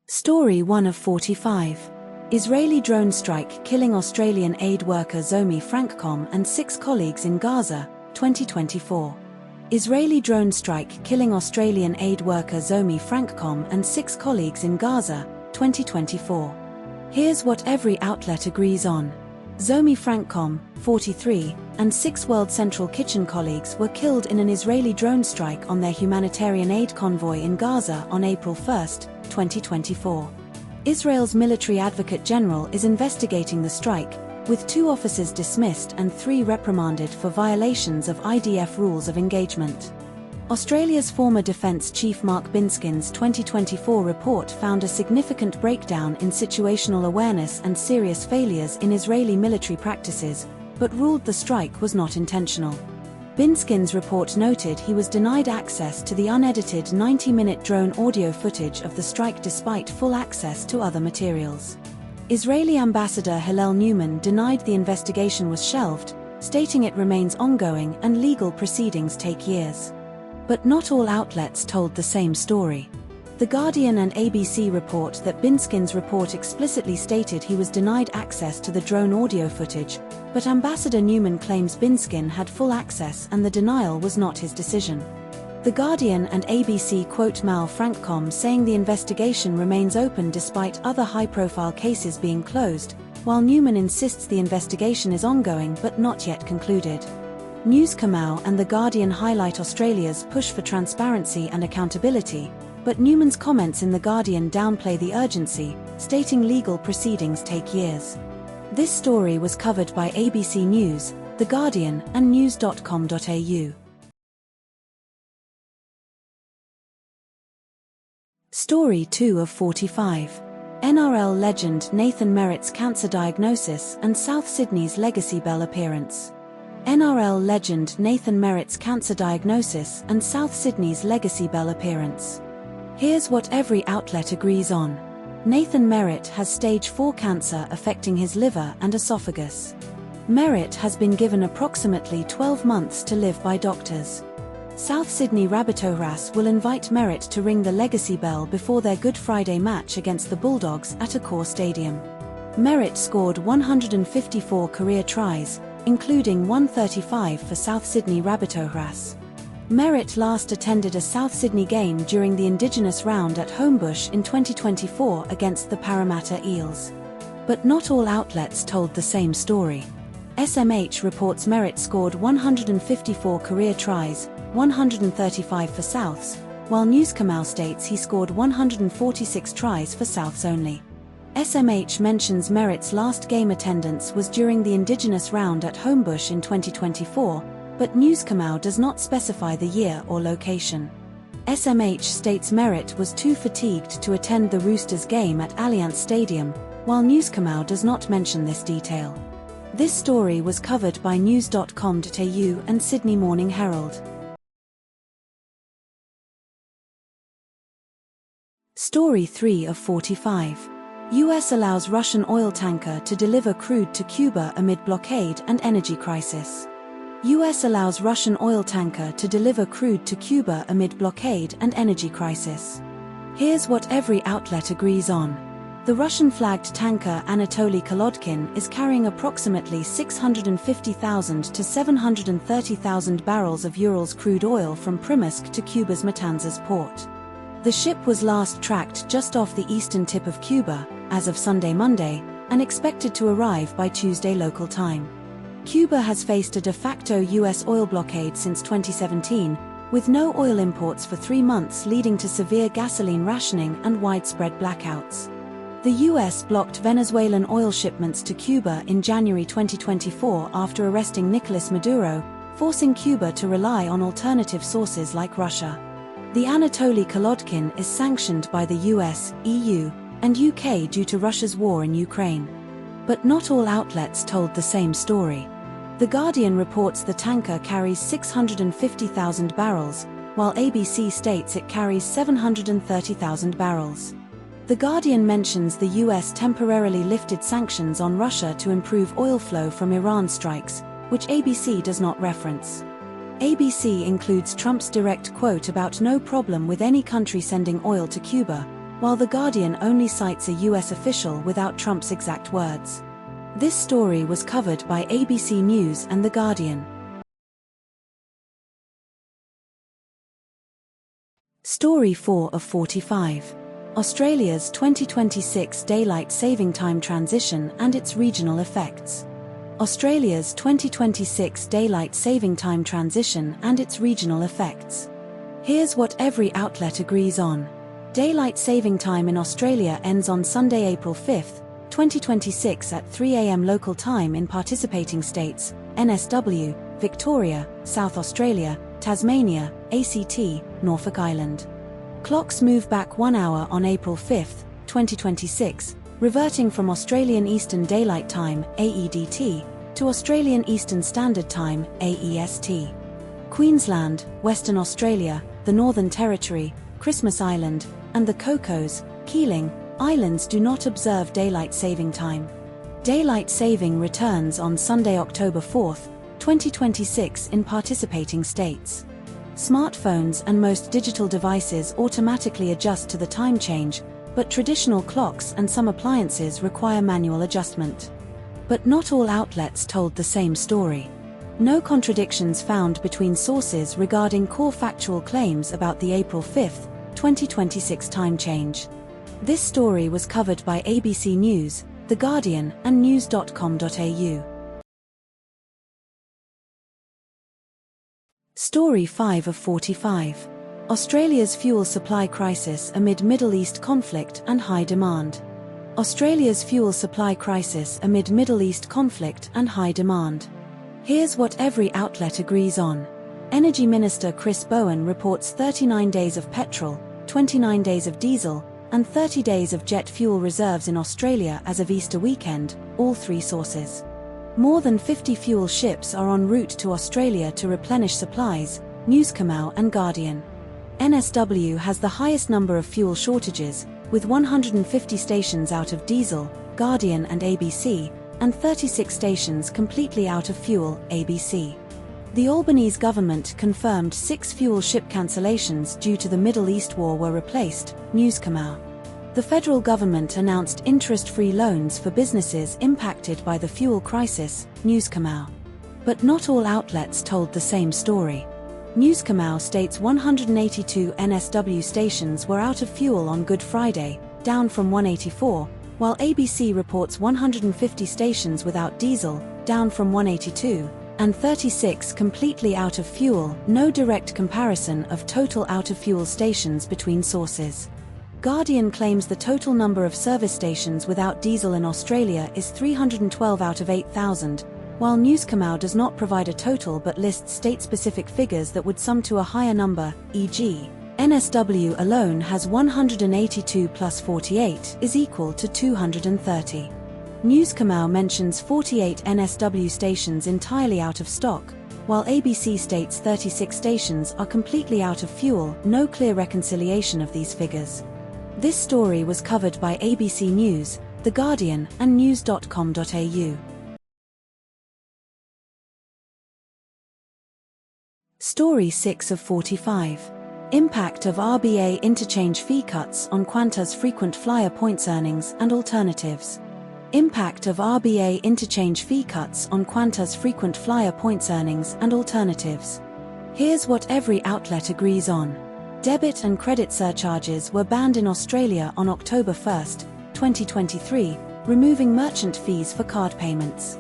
Story 1 of 45. Israeli drone strike killing Australian aid worker Zomi Frankcom and 6 colleagues in Gaza, 2024. Israeli drone strike killing Australian aid worker Zomi Frankcom and 6 colleagues in Gaza, 2024. Here's what every outlet agrees on. Zomi Frankcom, 43, and 6 World Central Kitchen colleagues were killed in an Israeli drone strike on their humanitarian aid convoy in Gaza on April 1, 2024. Israel's military advocate general is investigating the strike, with 2 officers dismissed and 3 reprimanded for violations of IDF rules of engagement. Australia's former Defence Chief Mark Binskin's 2024 report found a significant breakdown in situational awareness and serious failures in Israeli military practices, but ruled the strike was not intentional. Binskin's report noted he was denied access to the unedited 90-minute drone audio footage of the strike despite full access to other materials. Israeli Ambassador Hillel Newman denied the investigation was shelved, stating it remains ongoing and legal proceedings take years. But not all outlets told the same story. The Guardian and ABC report that Binskin's report explicitly stated he was denied access to the drone audio footage, but Ambassador Newman claims Binskin had full access and the denial was not his decision. The Guardian and ABC quote Mal Frankcom saying the investigation remains open despite other high-profile cases being closed, while Newman insists the investigation is ongoing but not yet concluded. News Kamau and The Guardian highlight Australia's push for transparency and accountability, but Newman's comments in The Guardian downplay the urgency, stating legal proceedings take years. This story was covered by ABC News, The Guardian, and news.com.au. Story 2 of 45. NRL legend Nathan Merritt's cancer diagnosis and South Sydney's Legacy Bell appearance. NRL legend Nathan Merritt's cancer diagnosis and South Sydney's Legacy Bell appearance. Here's what every outlet agrees on. Nathan Merritt has stage 4 cancer affecting his liver and esophagus. Merritt has been given approximately 12 months to live by doctors. South Sydney Rabbitohras will invite Merritt to ring the Legacy Bell before their Good Friday match against the Bulldogs at Accor Stadium. Merritt scored 154 career tries, including 135 for South Sydney Rabbitohras. Merritt last attended a South Sydney game during the Indigenous round at Homebush in 2024 against the Parramatta Eels. But not all outlets told the same story. SMH reports Merritt scored 154 career tries, 135 for Souths, while News Kamau states he scored 146 tries for Souths only. SMH mentions Merritt's last game attendance was during the Indigenous round at Homebush in 2024, but News Kamau does not specify the year or location. SMH states Merritt was too fatigued to attend the Roosters game at Allianz Stadium, while News Kamau does not mention this detail. This story was covered by news.com.au and Sydney Morning Herald. Story 3 of 45. US allows Russian oil tanker to deliver crude to Cuba amid blockade and energy crisis. US allows Russian oil tanker to deliver crude to Cuba amid blockade and energy crisis. Here's what every outlet agrees on. The Russian-flagged tanker Anatoly Kolodkin is carrying approximately 650,000 to 730,000 barrels of Urals crude oil from Primorsk to Cuba's Matanzas port. The ship was last tracked just off the eastern tip of Cuba, as of Sunday Monday, and expected to arrive by Tuesday local time. Cuba has faced a de facto US oil blockade since 2017, with no oil imports for 3 months leading to severe gasoline rationing and widespread blackouts. The US blocked Venezuelan oil shipments to Cuba in January 2024 after arresting Nicolas Maduro, forcing Cuba to rely on alternative sources like Russia. The Anatoly Kolodkin is sanctioned by the US, EU, and UK due to Russia's war in Ukraine. But not all outlets told the same story. The Guardian reports the tanker carries 650,000 barrels, while ABC states it carries 730,000 barrels. The Guardian mentions the US temporarily lifted sanctions on Russia to improve oil flow from Iran strikes, which ABC does not reference. ABC includes Trump's direct quote about no problem with any country sending oil to Cuba, while The Guardian only cites a US official without Trump's exact words. This story was covered by ABC News and The Guardian. Story 4 of 45. Australia's 2026 Daylight Saving Time transition and its regional effects. Australia's 2026 Daylight Saving Time transition and its regional effects. Here's what every outlet agrees on. Daylight saving time in Australia ends on Sunday, April 5, 2026 at 3 a.m. local time in participating states, NSW, Victoria, South Australia, Tasmania, ACT, Norfolk Island. Clocks move back 1 hour on April 5, 2026, reverting from Australian Eastern Daylight Time, AEDT, to Australian Eastern Standard Time, AEST. Queensland, Western Australia, the Northern Territory, Christmas Island, and the Cocos, Keeling, Islands do not observe daylight saving time. Daylight saving returns on Sunday, October 4, 2026 in participating states. Smartphones and most digital devices automatically adjust to the time change, but traditional clocks and some appliances require manual adjustment. But not all outlets told the same story. No contradictions found between sources regarding core factual claims about the April 5, 2026 time change. This story was covered by ABC News, The Guardian, and news.com.au. Story 5 of 45. Australia's fuel supply crisis amid Middle East conflict and high demand. Australia's fuel supply crisis amid Middle East conflict and high demand. Here's what every outlet agrees on. Energy Minister Chris Bowen reports 39 days of petrol, 29 days of diesel, and 30 days of jet fuel reserves in Australia as of Easter weekend, all three sources. More than 50 fuel ships are en route to Australia to replenish supplies, Newscomau and Guardian. NSW has the highest number of fuel shortages, with 150 stations out of diesel, Guardian and ABC, and 36 stations completely out of fuel, ABC. The Albanese government confirmed 6 fuel ship cancellations due to the Middle East war were replaced, Newscomau. The federal government announced interest-free loans for businesses impacted by the fuel crisis, Newscomau. But not all outlets told the same story. Newscomau states 182 NSW stations were out of fuel on Good Friday, down from 184, while ABC reports 150 stations without diesel, down from 182, and 36 completely out of fuel, no direct comparison of total out-of-fuel stations between sources. Guardian claims the total number of service stations without diesel in Australia is 312 out of 8,000, while Newscomau does not provide a total but lists state-specific figures that would sum to a higher number, e.g., NSW alone has 182 plus 48 is equal to 230. Newscomau mentions 48 NSW stations entirely out of stock, while ABC states 36 stations are completely out of fuel, no clear reconciliation of these figures. This story was covered by ABC News, The Guardian, and news.com.au. Story 6 of 45. Impact of RBA interchange fee cuts on Qantas Frequent Flyer points earnings and alternatives. Impact of RBA interchange fee cuts on Qantas Frequent Flyer points earnings and alternatives. Here's what every outlet agrees on. Debit and credit surcharges were banned in Australia on October 1, 2023, removing merchant fees for card payments.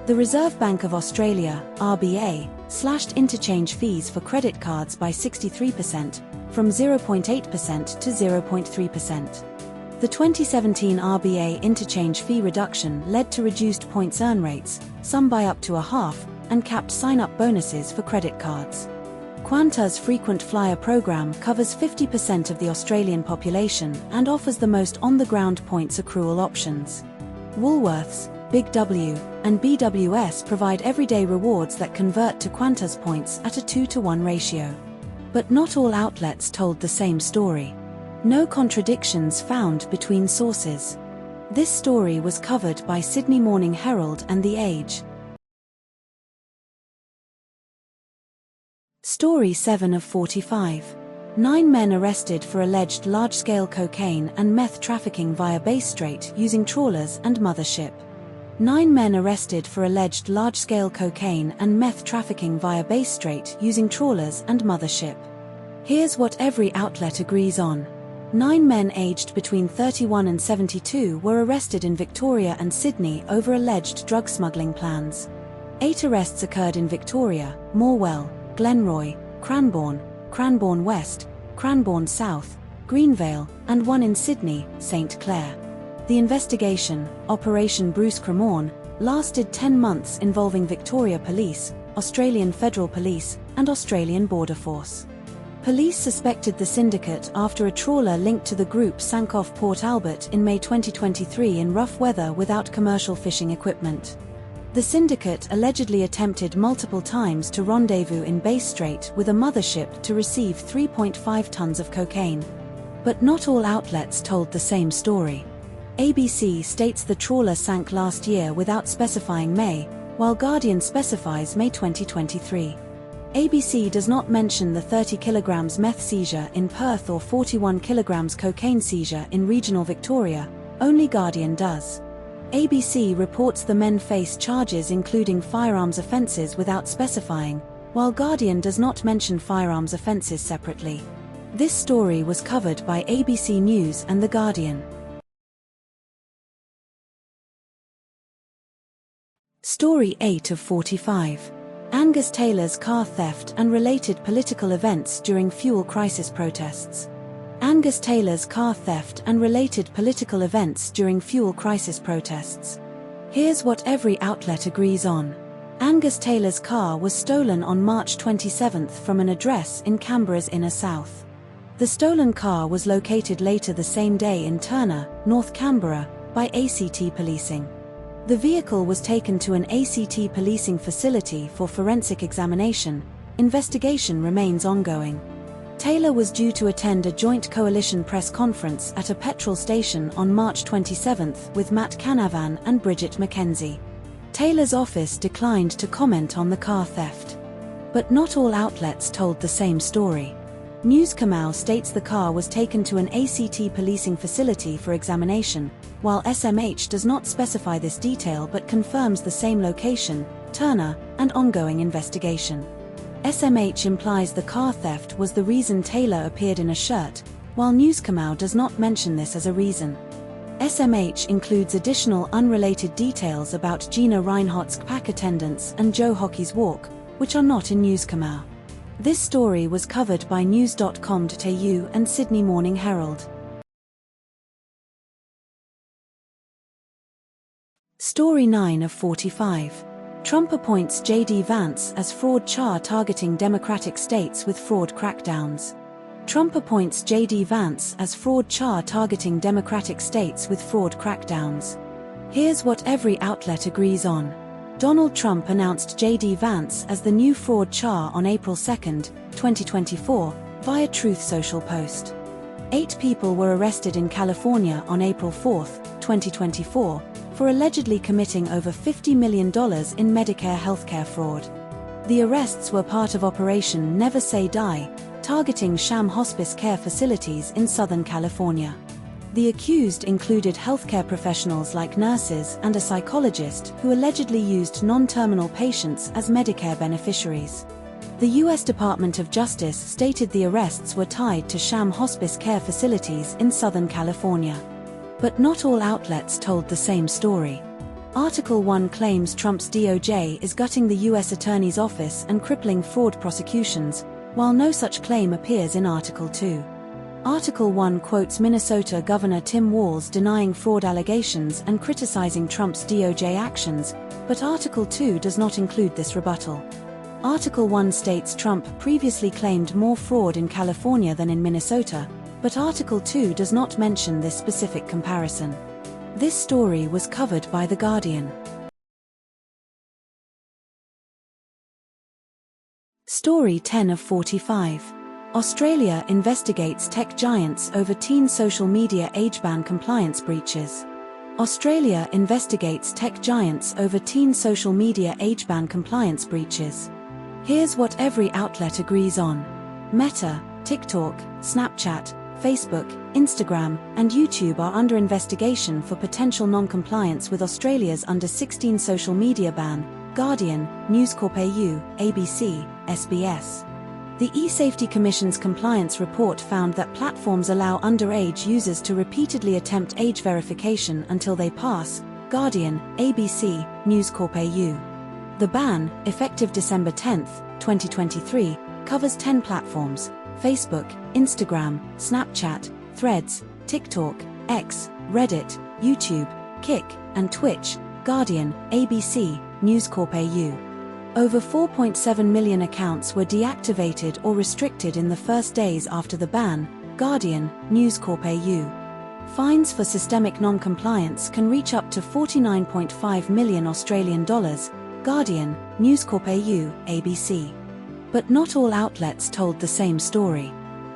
The Reserve Bank of Australia, RBA, slashed interchange fees for credit cards by 63%, from 0.8% to 0.3%. The 2017 RBA interchange fee reduction led to reduced points earn rates, some by up to a half, and capped sign-up bonuses for credit cards. Qantas Frequent Flyer program covers 50% of the Australian population and offers the most on-the-ground points accrual options. Woolworths, Big W, and BWS provide everyday rewards that convert to Qantas points at a 2-to-1 ratio. But not all outlets told the same story. No contradictions found between sources. This story was covered by Sydney Morning Herald and The Age. Story 7 of 45. 9 men arrested for alleged large-scale cocaine and meth trafficking via Bass Strait using trawlers and mothership. 9 men arrested for alleged large-scale cocaine and meth trafficking via Bass Strait using trawlers and mothership. Here's what every outlet agrees on. 9 men aged between 31 and 72 were arrested in Victoria and Sydney over alleged drug smuggling plans. 8 arrests occurred in Victoria, Morwell, Glenroy, Cranbourne, Cranbourne West, Cranbourne South, Greenvale, and 1 in Sydney, St Clair. The investigation, Operation Bruce Cremorne, lasted 10 months involving Victoria Police, Australian Federal Police, and Australian Border Force. Police suspected the syndicate after a trawler linked to the group sank off Port Albert in May 2023 in rough weather without commercial fishing equipment. The syndicate allegedly attempted multiple times to rendezvous in Bass Strait with a mothership to receive 3.5 tons of cocaine. But not all outlets told the same story. ABC states the trawler sank last year without specifying May, while Guardian specifies May 2023. ABC does not mention the 30 kg meth seizure in Perth or 41 kg cocaine seizure in regional Victoria, only Guardian does. ABC reports the men face charges including firearms offences without specifying, while Guardian does not mention firearms offences separately. This story was covered by ABC News and The Guardian. Story 8 of 45. Angus Taylor's car theft and related political events during fuel crisis protests. Angus Taylor's car theft and related political events during fuel crisis protests. Here's what every outlet agrees on. Angus Taylor's car was stolen on March 27 from an address in Canberra's inner south. The stolen car was located later the same day in Turner, North Canberra, by ACT policing. The vehicle was taken to an ACT policing facility for forensic examination. Investigation remains ongoing. Taylor was due to attend a joint coalition press conference at a petrol station on March 27 with Matt Canavan and Bridget McKenzie. Taylor's office declined to comment on the car theft. But not all outlets told the same story. News Kamau states the car was taken to an ACT policing facility for examination, while SMH does not specify this detail but confirms the same location, Turner, and ongoing investigation. SMH implies the car theft was the reason Taylor appeared in a shirt, while News Kamau does not mention this as a reason. SMH includes additional unrelated details about Gina Reinhardt's pack attendance and Joe Hockey's walk, which are not in News Kamau. This story was covered by news.com.au and Sydney Morning Herald. Story 9 of 45. Trump appoints JD Vance as fraud czar targeting Democratic states with fraud crackdowns. Trump appoints JD Vance as fraud czar targeting Democratic states with fraud crackdowns. Here's what every outlet agrees on. Donald Trump announced JD Vance as the new fraud czar on April 2, 2024, via Truth Social post. 8 people were arrested in California on April 4, 2024, for allegedly committing over $50 million in Medicare healthcare fraud. The arrests were part of Operation Never Say Die, targeting sham hospice care facilities in Southern California. The accused included healthcare professionals like nurses and a psychologist who allegedly used non-terminal patients as Medicare beneficiaries. The U.S. Department of Justice stated the arrests were tied to sham hospice care facilities in Southern California. But not all outlets told the same story. Article 1 claims Trump's DOJ is gutting the U.S. Attorney's Office and crippling fraud prosecutions, while no such claim appears in Article 2. Article 1 quotes Minnesota Governor Tim Walz denying fraud allegations and criticizing Trump's DOJ actions, but Article 2 does not include this rebuttal. Article 1 states Trump previously claimed more fraud in California than in Minnesota, but Article 2 does not mention this specific comparison. This story was covered by The Guardian. Story 10 of 45. Australia investigates tech giants over teen social media age ban compliance breaches. Australia investigates tech giants over teen social media age ban compliance breaches. Here's what every outlet agrees on. Meta, TikTok, Snapchat, Facebook, Instagram, and YouTube are under investigation for potential non-compliance with Australia's under-16 social media ban, Guardian, News Corp AU, ABC, SBS. The eSafety Commission's compliance report found that platforms allow underage users to repeatedly attempt age verification until they pass, Guardian, ABC, News Corp AU. The ban, effective December 10, 2023, covers 10 platforms: Facebook, Instagram, Snapchat, Threads, TikTok, X, Reddit, YouTube, Kik, and Twitch, Guardian, ABC, News Corp AU. Over 4.7 million accounts were deactivated or restricted in the first days after the ban, Guardian, News Corp AU. Fines for systemic non-compliance can reach up to $49.5 million Australian dollars, Guardian, News Corp AU, ABC. But not all outlets told the same story.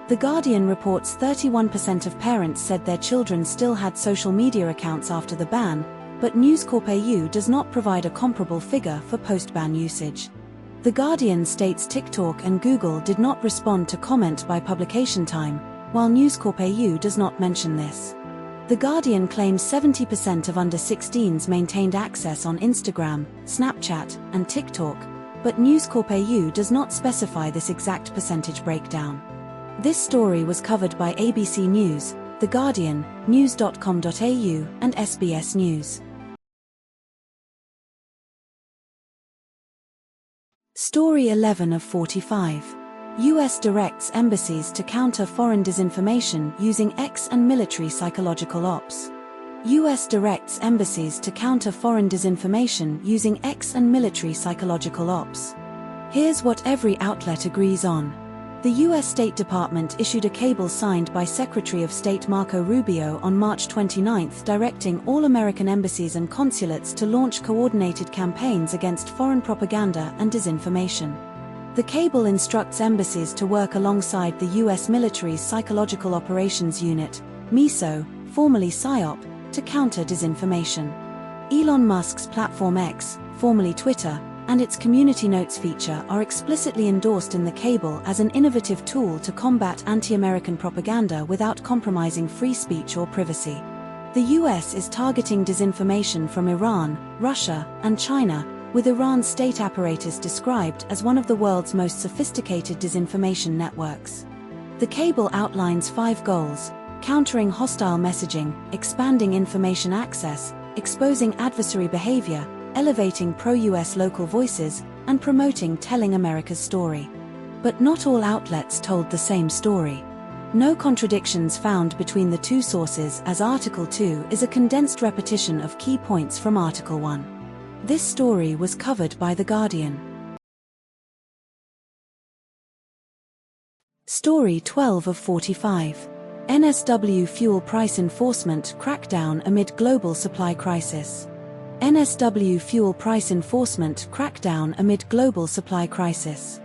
The Guardian reports 31% of parents said their children still had social media accounts after the ban, but News Corp AU does not provide a comparable figure for post-ban usage. The Guardian states TikTok and Google did not respond to comment by publication time, while News Corp AU does not mention this. The Guardian claims 70% of under-16s maintained access on Instagram, Snapchat, and TikTok, but News Corp AU does not specify this exact percentage breakdown. This story was covered by ABC News, The Guardian, news.com.au, and SBS News. Story 11 of 45. US directs embassies to counter foreign disinformation using X and military psychological ops. US directs embassies to counter foreign disinformation using X and military psychological ops. Here's what every outlet agrees on. The US State Department issued a cable signed by Secretary of State Marco Rubio on March 29 directing all American embassies and consulates to launch coordinated campaigns against foreign propaganda and disinformation. The cable instructs embassies to work alongside the US military's Psychological Operations Unit, MISO, formerly PSYOP, to counter disinformation. Elon Musk's platform X, formerly Twitter, and its Community Notes feature are explicitly endorsed in the cable as an innovative tool to combat anti-American propaganda without compromising free speech or privacy. The US is targeting disinformation from Iran, Russia, and China, with Iran's state apparatus described as one of the world's most sophisticated disinformation networks. The cable outlines 5 goals: countering hostile messaging, expanding information access, exposing adversary behavior, elevating pro-US local voices, and promoting telling America's story. But not all outlets told the same story. No contradictions found between the two sources, as Article 2 is a condensed repetition of key points from Article 1. This story was covered by The Guardian. Story 12 of 45. NSW fuel price enforcement crackdown amid global supply crisis. NSW fuel price enforcement crackdown amid global supply crisis.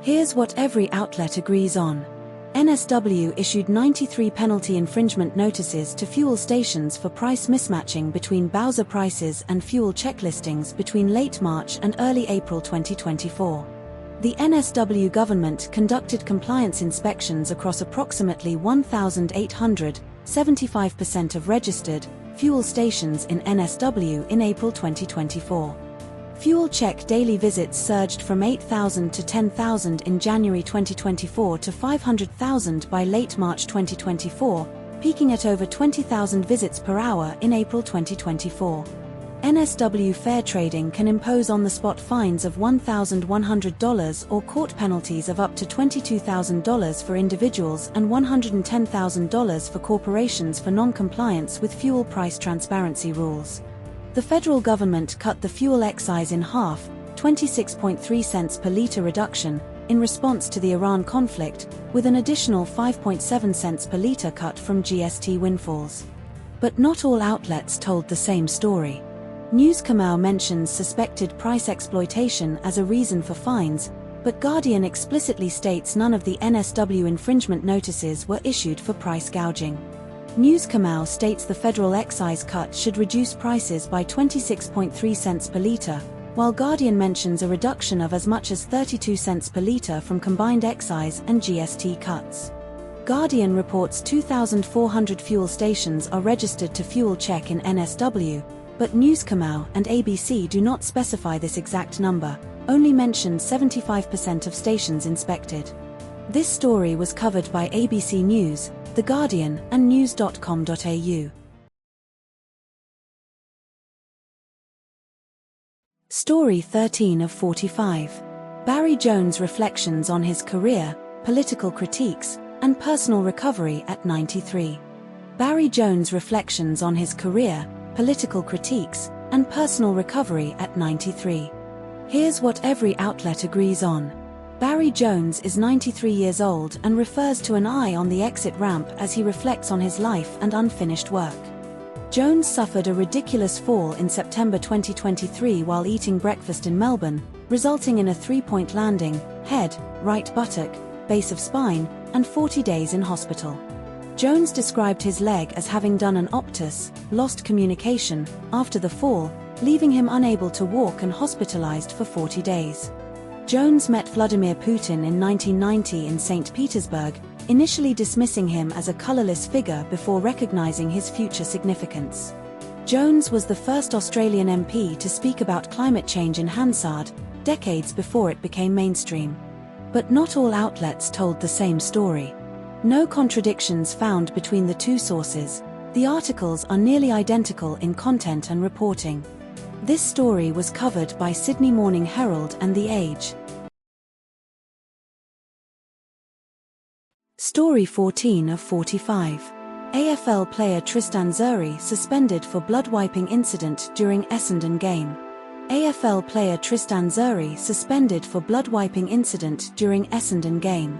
Here's what every outlet agrees on. NSW issued 93 penalty infringement notices to fuel stations for price mismatching between bowser prices and fuel checklistings between late March and early April 2024. The NSW government conducted compliance inspections across approximately 1,800, 75% of registered, fuel stations in NSW in April 2024. Fuel check daily visits surged from 8,000 to 10,000 in January 2024 to 500,000 by late March 2024, peaking at over 20,000 visits per hour in April 2024. NSW fair trading can impose on-the-spot fines of $1,100 or court penalties of up to $22,000 for individuals and $110,000 for corporations for non-compliance with fuel price transparency rules. The federal government cut the fuel excise in half, 26.3 cents per litre reduction, in response to the Iran conflict, with an additional 5.7 cents per litre cut from GST windfalls. But not all outlets told the same story. Newscomau mentions suspected price exploitation as a reason for fines, but Guardian explicitly states none of the NSW infringement notices were issued for price gouging. Newscomau states the federal excise cut should reduce prices by 26.3 cents per litre, while Guardian mentions a reduction of as much as 32 cents per litre from combined excise and GST cuts. Guardian reports 2,400 fuel stations are registered to fuel check in NSW, but Newscomau and ABC do not specify this exact number, only mention 75% of stations inspected. This story was covered by ABC News, The Guardian, and news.com.au. Story 13 of 45. Barry Jones reflections on his career, political critiques, and personal recovery at 93. Barry Jones reflections on his career, political critiques, and personal recovery at 93. Here's what every outlet agrees on. Barry Jones is 93 years old and refers to an eye on the exit ramp as he reflects on his life and unfinished work. Jones suffered a ridiculous fall in September 2023 while eating breakfast in Melbourne, resulting in a 3-point landing, head, right buttock, base of spine, and 40 days in hospital. Jones described his leg as having done an optus, lost communication, after the fall, leaving him unable to walk and hospitalized for 40 days. Jones met Vladimir Putin in 1990 in St. Petersburg, initially dismissing him as a colorless figure before recognizing his future significance. Jones was the first Australian MP to speak about climate change in Hansard, decades before it became mainstream. But not all outlets told the same story. No contradictions found between the two sources. The articles are nearly identical in content and reporting. This story was covered by Sydney Morning Herald and The Age. Story 14 of 45. AFL player Tristan Xerri suspended for blood-wiping incident during Essendon game. AFL player Tristan Xerri suspended for blood-wiping incident during Essendon game.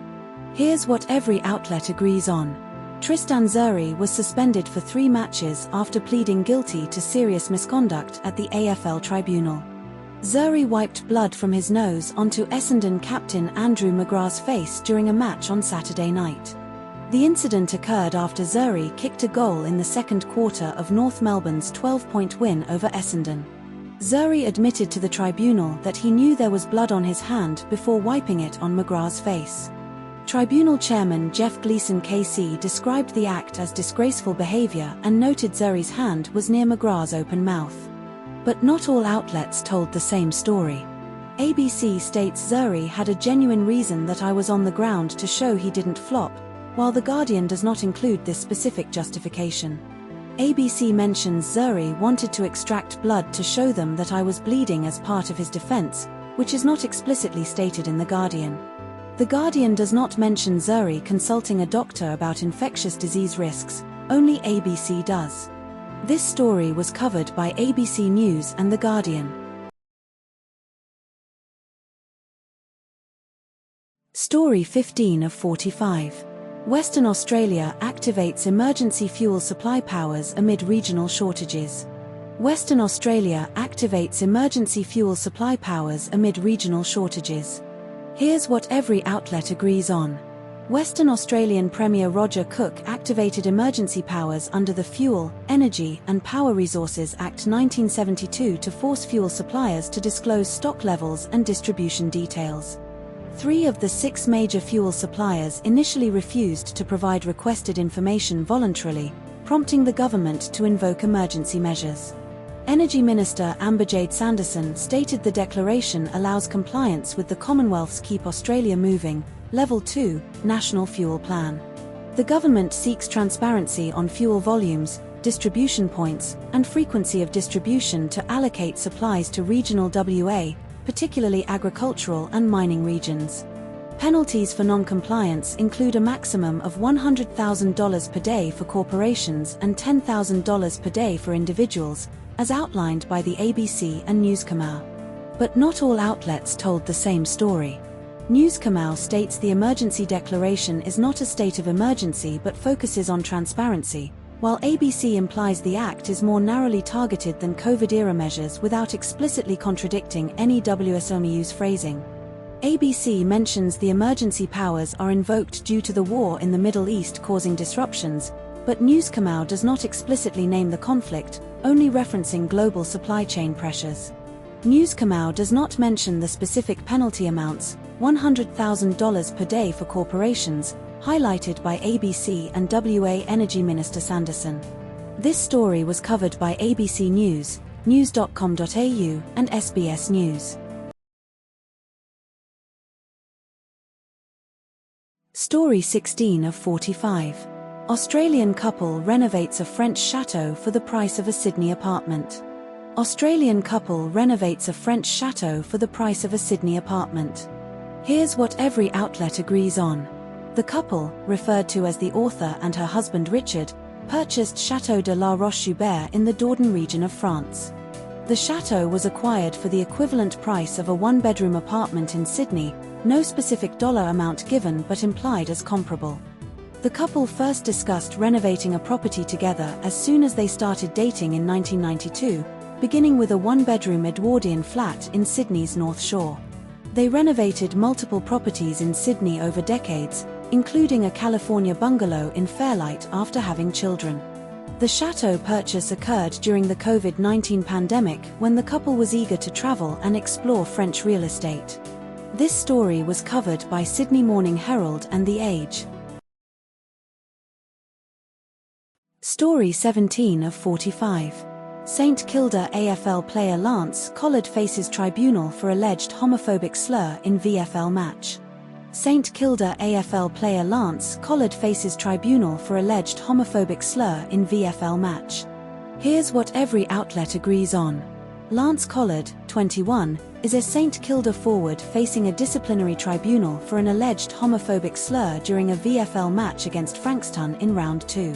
Here's what every outlet agrees on. Tristan Xerri was suspended for 3 matches after pleading guilty to serious misconduct at the AFL tribunal. Xerri wiped blood from his nose onto Essendon captain Andrew McGrath's face during a match on Saturday night. The incident occurred after Xerri kicked a goal in the second quarter of North Melbourne's 12-point win over Essendon. Xerri admitted to the tribunal that he knew there was blood on his hand before wiping it on McGrath's face. Tribunal chairman Jeff Gleeson KC described the act as disgraceful behavior and noted Xerri's hand was near McGrath's open mouth. But not all outlets told the same story. ABC states Xerri had a genuine reason that I was on the ground to show he didn't flop, while The Guardian does not include this specific justification. ABC mentions Xerri wanted to extract blood to show them that I was bleeding as part of his defense, which is not explicitly stated in The Guardian. The Guardian does not mention Xerri consulting a doctor about infectious disease risks, only ABC does. This story was covered by ABC News and The Guardian. Story 15 of 45. Western Australia activates emergency fuel supply powers amid regional shortages. Western Australia activates emergency fuel supply powers amid regional shortages. Here's what every outlet agrees on. Western Australian Premier Roger Cook activated emergency powers under the Fuel, Energy and Power Resources Act 1972 to force fuel suppliers to disclose stock levels and distribution details. 3 of the 6 major fuel suppliers initially refused to provide requested information voluntarily, prompting the government to invoke emergency measures. Energy Minister Amberjade Sanderson stated the declaration allows compliance with the Commonwealth's Keep Australia Moving, Level 2, National Fuel Plan. The government seeks transparency on fuel volumes, distribution points, and frequency of distribution to allocate supplies to regional WA, particularly agricultural and mining regions. Penalties for non-compliance include a maximum of $100,000 per day for corporations and $10,000 per day for individuals, as outlined by the ABC and Newscomau. But not all outlets told the same story. Newscomau states the emergency declaration is not a state of emergency but focuses on transparency, while ABC implies the act is more narrowly targeted than COVID-era measures without explicitly contradicting any WSOMU's phrasing. ABC mentions the emergency powers are invoked due to the war in the Middle East causing disruptions, but Newscomau does not explicitly name the conflict, only referencing global supply chain pressures. Newscomau does not mention the specific penalty amounts, $100,000 per day for corporations, highlighted by ABC and WA Energy Minister Sanderson. This story was covered by ABC News, news.com.au, and SBS News. Story 16 of 45. Australian couple renovates a French chateau for the price of a Sydney apartment. Australian couple renovates a French chateau for the price of a Sydney apartment. Here's what every outlet agrees on. The couple, referred to as the author and her husband Richard, purchased Chateau de la Roche-Joubert in the Dordogne region of France. The chateau was acquired for the equivalent price of a one-bedroom apartment in Sydney, no specific dollar amount given but implied as comparable. The couple first discussed renovating a property together as soon as they started dating in 1992, beginning with a one-bedroom Edwardian flat in Sydney's North Shore. They renovated multiple properties in Sydney over decades, including a California bungalow in Fairlight after having children. The chateau purchase occurred during the COVID-19 pandemic when the couple was eager to travel and explore French real estate. This story was covered by Sydney Morning Herald and The Age. Story 17 of 45. St Kilda AFL player Lance Collard faces tribunal for alleged homophobic slur in VFL match. St Kilda AFL player Lance Collard faces tribunal for alleged homophobic slur in VFL match. Here's what every outlet agrees on. Lance Collard, 21, is a St Kilda forward facing a disciplinary tribunal for an alleged homophobic slur during a VFL match against Frankston in round 2.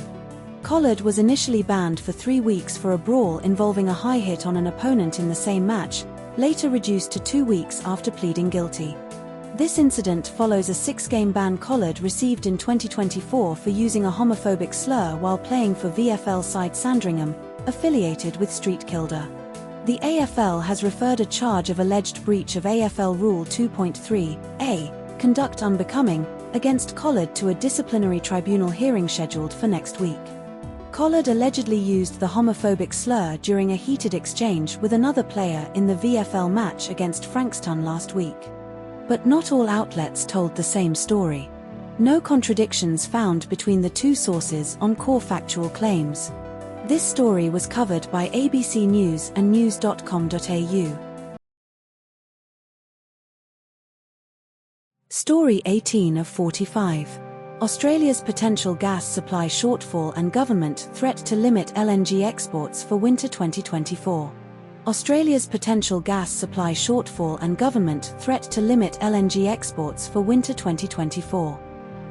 Collard was initially banned for 3 weeks for a brawl involving a high hit on an opponent in the same match, later reduced to 2 weeks after pleading guilty. This incident follows a 6-game ban Collard received in 2024 for using a homophobic slur while playing for VFL side Sandringham, affiliated with Street Kilda. The AFL has referred a charge of alleged breach of AFL Rule 2.3a, conduct unbecoming, against Collard to a disciplinary tribunal hearing scheduled for next week. Collard allegedly used the homophobic slur during a heated exchange with another player in the VFL match against Frankston last week. But not all outlets told the same story. No contradictions found between the two sources on core factual claims. This story was covered by ABC News and news.com.au. Story 18 of 45. Australia's potential gas supply shortfall and government threat to limit LNG exports for winter 2024. Australia's potential gas supply shortfall and government threat to limit LNG exports for winter 2024.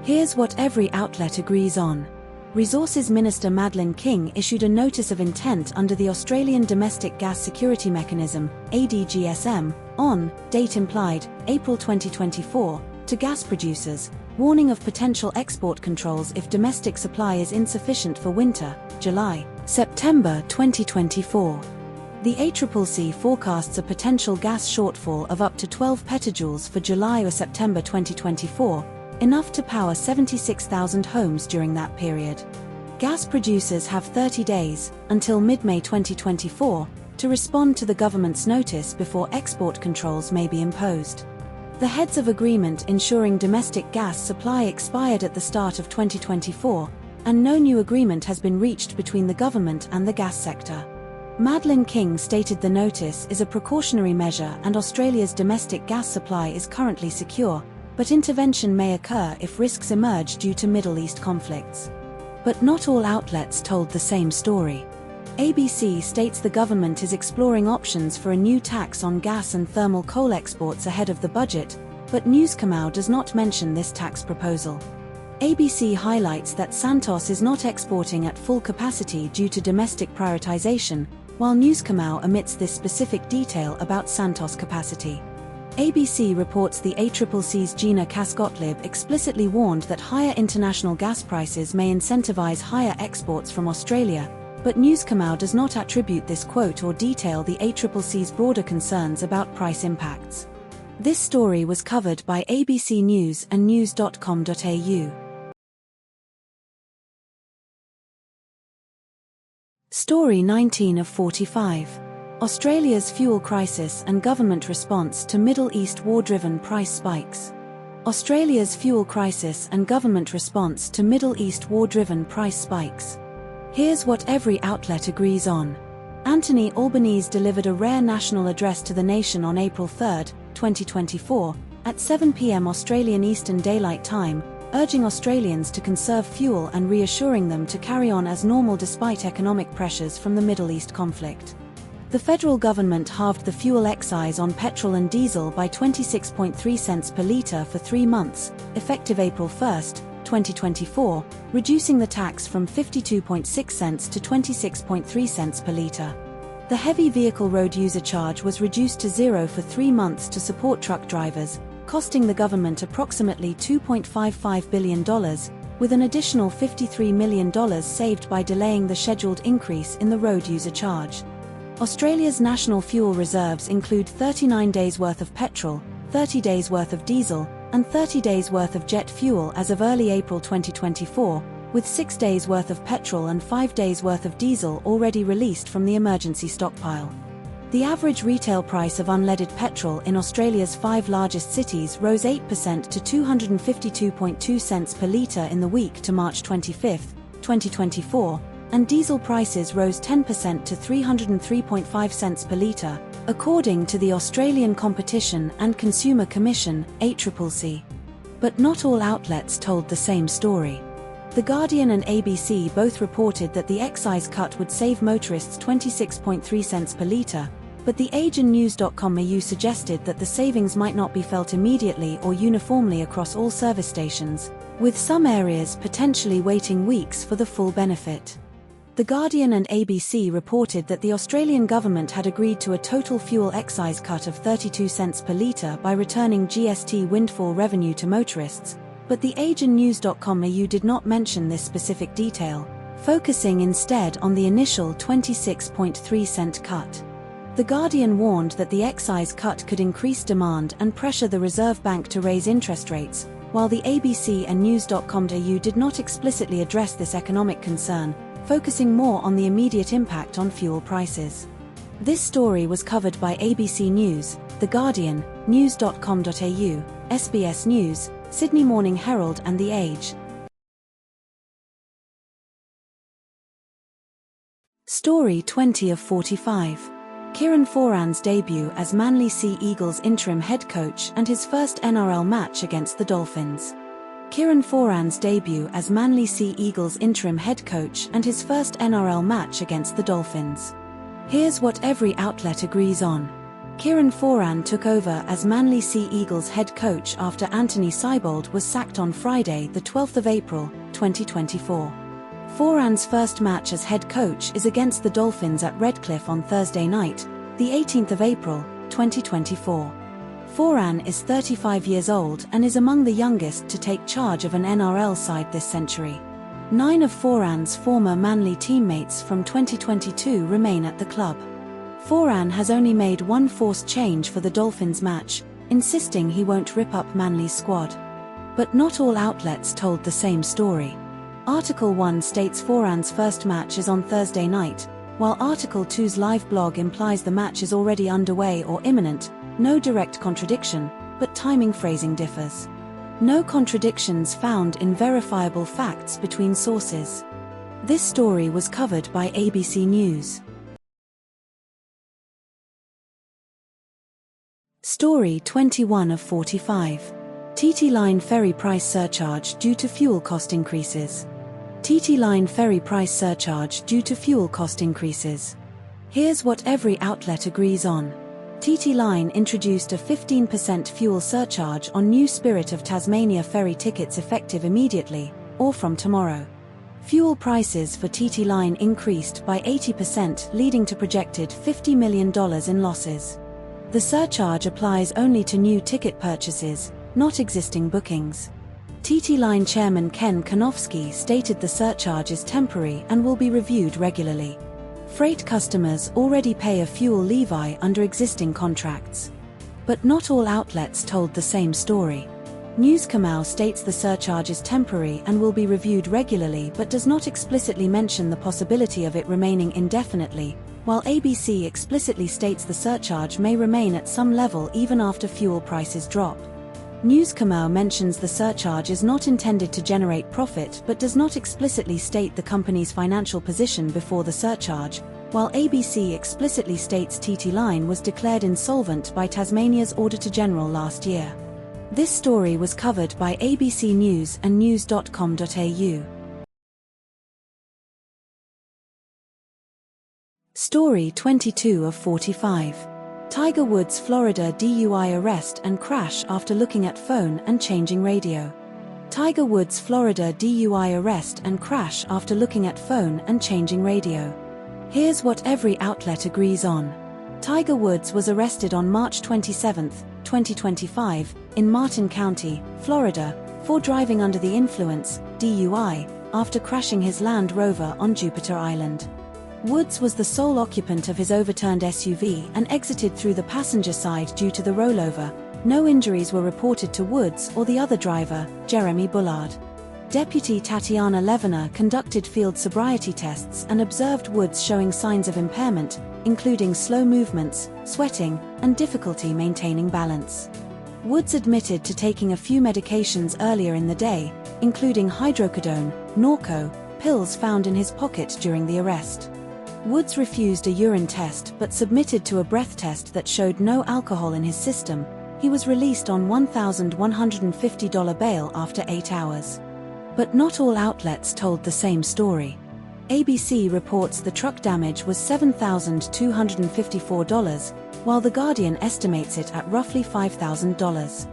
Here's what every outlet agrees on. Resources Minister Madeleine King issued a notice of intent under the Australian Domestic Gas Security Mechanism, ADGSM, on, date implied, April 2024, to gas producers, warning of potential export controls if domestic supply is insufficient for winter, July, September 2024. The ACCC forecasts a potential gas shortfall of up to 12 petajoules for July or September 2024, enough to power 76,000 homes during that period. Gas producers have 30 days, until mid-May 2024, to respond to the government's notice before export controls may be imposed. The heads of agreement ensuring domestic gas supply expired at the start of 2024, and no new agreement has been reached between the government and the gas sector. Madeleine King stated the notice is a precautionary measure and Australia's domestic gas supply is currently secure, but intervention may occur if risks emerge due to Middle East conflicts. But not all outlets told the same story. ABC states the government is exploring options for a new tax on gas and thermal coal exports ahead of the budget, but Newscomau does not mention this tax proposal. ABC highlights that Santos is not exporting at full capacity due to domestic prioritisation, while Newscomau omits this specific detail about Santos capacity. ABC reports the ACCC's Gina Casc-Gottlieb explicitly warned that higher international gas prices may incentivise higher exports from Australia, but Newscomau does not attribute this quote or detail the ACCC's broader concerns about price impacts. This story was covered by ABC News and news.com.au. Story 19 of 45. Australia's fuel crisis and government response to Middle East war-driven price spikes. Australia's fuel crisis and government response to Middle East war-driven price spikes. Here's what every outlet agrees on. Anthony Albanese delivered a rare national address to the nation on April 3, 2024, at 7 p.m. Australian Eastern Daylight Time, urging Australians to conserve fuel and reassuring them to carry on as normal despite economic pressures from the Middle East conflict. The federal government halved the fuel excise on petrol and diesel by 26.3 cents per litre for 3 months, effective April 1, 2024, reducing the tax from 52.6 cents to 26.3 cents per litre. The heavy vehicle road user charge was reduced to zero for 3 months to support truck drivers, costing the government approximately $2.55 billion, with an additional $53 million saved by delaying the scheduled increase in the road user charge. Australia's national fuel reserves include 39 days' worth of petrol, 30 days' worth of diesel, and 30 days' worth of jet fuel as of early April 2024, with 6 days' worth of petrol and 5 days' worth of diesel already released from the emergency stockpile. The average retail price of unleaded petrol in Australia's 5 largest cities rose 8% to 252.2 cents per litre in the week to March 25, 2024, and diesel prices rose 10% to 303.5 cents per litre, according to the Australian Competition and Consumer Commission, ACCC. But not all outlets told the same story. The Guardian and ABC both reported that the excise cut would save motorists 26.3 cents per litre, but The Age and News.com.au suggested that the savings might not be felt immediately or uniformly across all service stations, with some areas potentially waiting weeks for the full benefit. The Guardian and ABC reported that the Australian government had agreed to a total fuel excise cut of 32 cents per litre by returning GST windfall revenue to motorists, but The Age and News.com.au did not mention this specific detail, focusing instead on the initial 26.3 cent cut. The Guardian warned that the excise cut could increase demand and pressure the Reserve Bank to raise interest rates, while the ABC and News.com.au did not explicitly address this economic concern, focusing more on the immediate impact on fuel prices. This story was covered by ABC News, The Guardian, News.com.au, SBS News, Sydney Morning Herald and The Age. Story 20 of 45. Kieran Foran's debut as Manly Sea Eagles interim head coach and his first NRL match against the Dolphins. Kieran Foran's debut as Manly Sea Eagles interim head coach and his first NRL match against the Dolphins. Here's what every outlet agrees on. Kieran Foran took over as Manly Sea Eagles head coach after Anthony Seibold was sacked on Friday, the 12th of April, 2024. Foran's first match as head coach is against the Dolphins at Redcliffe on Thursday night, the 18th of April, 2024. Foran is 35 years old and is among the youngest to take charge of an NRL side this century. 9 of Foran's former Manly teammates from 2022 remain at the club. Foran has only made one forced change for the Dolphins match, insisting he won't rip up Manly's squad. But not all outlets told the same story. Article 1 states Foran's first match is on Thursday night, while Article 2's live blog implies the match is already underway or imminent. No direct contradiction, but timing phrasing differs. No contradictions found in verifiable facts between sources. This story was covered by ABC News. Story 21 of 45. TT Line ferry price surcharge due to fuel cost increases. TT Line ferry price surcharge due to fuel cost increases. Here's what every outlet agrees on. TT Line introduced a 15% fuel surcharge on new Spirit of Tasmania ferry tickets effective immediately, or from tomorrow. Fuel prices for TT Line increased by 80%, leading to projected $50 million in losses. The surcharge applies only to new ticket purchases, not existing bookings. TT Line chairman Ken Konofsky stated the surcharge is temporary and will be reviewed regularly. Freight customers already pay a fuel levy under existing contracts. But not all outlets told the same story. Newscomau states the surcharge is temporary and will be reviewed regularly but does not explicitly mention the possibility of it remaining indefinitely, while ABC explicitly states the surcharge may remain at some level even after fuel prices drop. Newscomer mentions the surcharge is not intended to generate profit but does not explicitly state the company's financial position before the surcharge, while ABC explicitly states TT Line was declared insolvent by Tasmania's Auditor-General last year. This story was covered by ABC News and news.com.au. Story 22 of 45. Tiger Woods Florida DUI arrest and crash after looking at phone and changing radio. Tiger Woods Florida DUI arrest and crash after looking at phone and changing radio. Here's what every outlet agrees on. Tiger Woods was arrested on March 27, 2025, in Martin County, Florida, for driving under the influence, DUI, after crashing his Land Rover on Jupiter Island. Woods was the sole occupant of his overturned SUV and exited through the passenger side due to the rollover. No injuries were reported to Woods or the other driver, Jeremy Bullard. Deputy Tatiana Levener conducted field sobriety tests and observed Woods showing signs of impairment, including slow movements, sweating, and difficulty maintaining balance. Woods admitted to taking a few medications earlier in the day, including hydrocodone, Norco, pills found in his pocket during the arrest. Woods refused a urine test but submitted to a breath test that showed no alcohol in his system. He was released on $1,150 bail after 8 hours. But not all outlets told the same story. ABC reports the truck damage was $7,254, while The Guardian estimates it at roughly $5,000.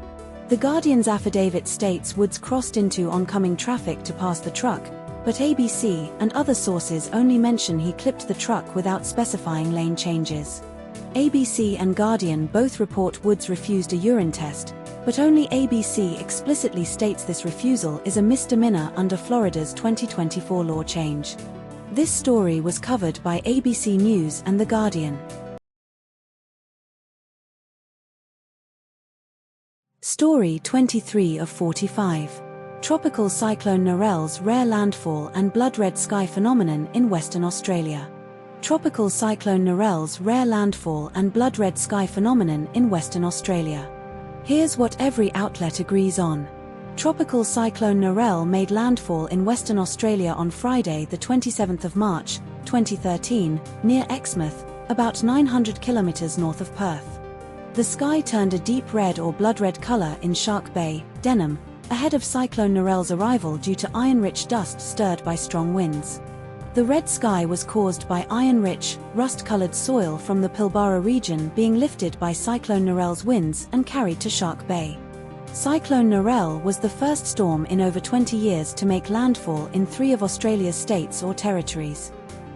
The Guardian's affidavit states Woods crossed into oncoming traffic to pass the truck, but ABC and other sources only mention he clipped the truck without specifying lane changes. ABC and Guardian both report Woods refused a urine test, but only ABC explicitly states this refusal is a misdemeanor under Florida's 2024 law change. This story was covered by ABC News and The Guardian. Story 23 of 45. Tropical Cyclone Narelle's rare landfall and blood-red sky phenomenon in Western Australia. Tropical Cyclone Narelle's rare landfall and blood-red sky phenomenon in Western Australia. Here's what every outlet agrees on. Tropical Cyclone Narelle made landfall in Western Australia on Friday, the 27th of March, 2013, near Exmouth, about 900 kilometers north of Perth. The sky turned a deep red or blood-red color in Shark Bay, Denham, ahead of Cyclone Narelle's arrival due to iron-rich dust stirred by strong winds. The red sky was caused by iron-rich, rust-colored soil from the Pilbara region being lifted by Cyclone Narelle's winds and carried to Shark Bay. Cyclone Narelle was the first storm in over 20 years to make landfall in 3 of Australia's states or territories.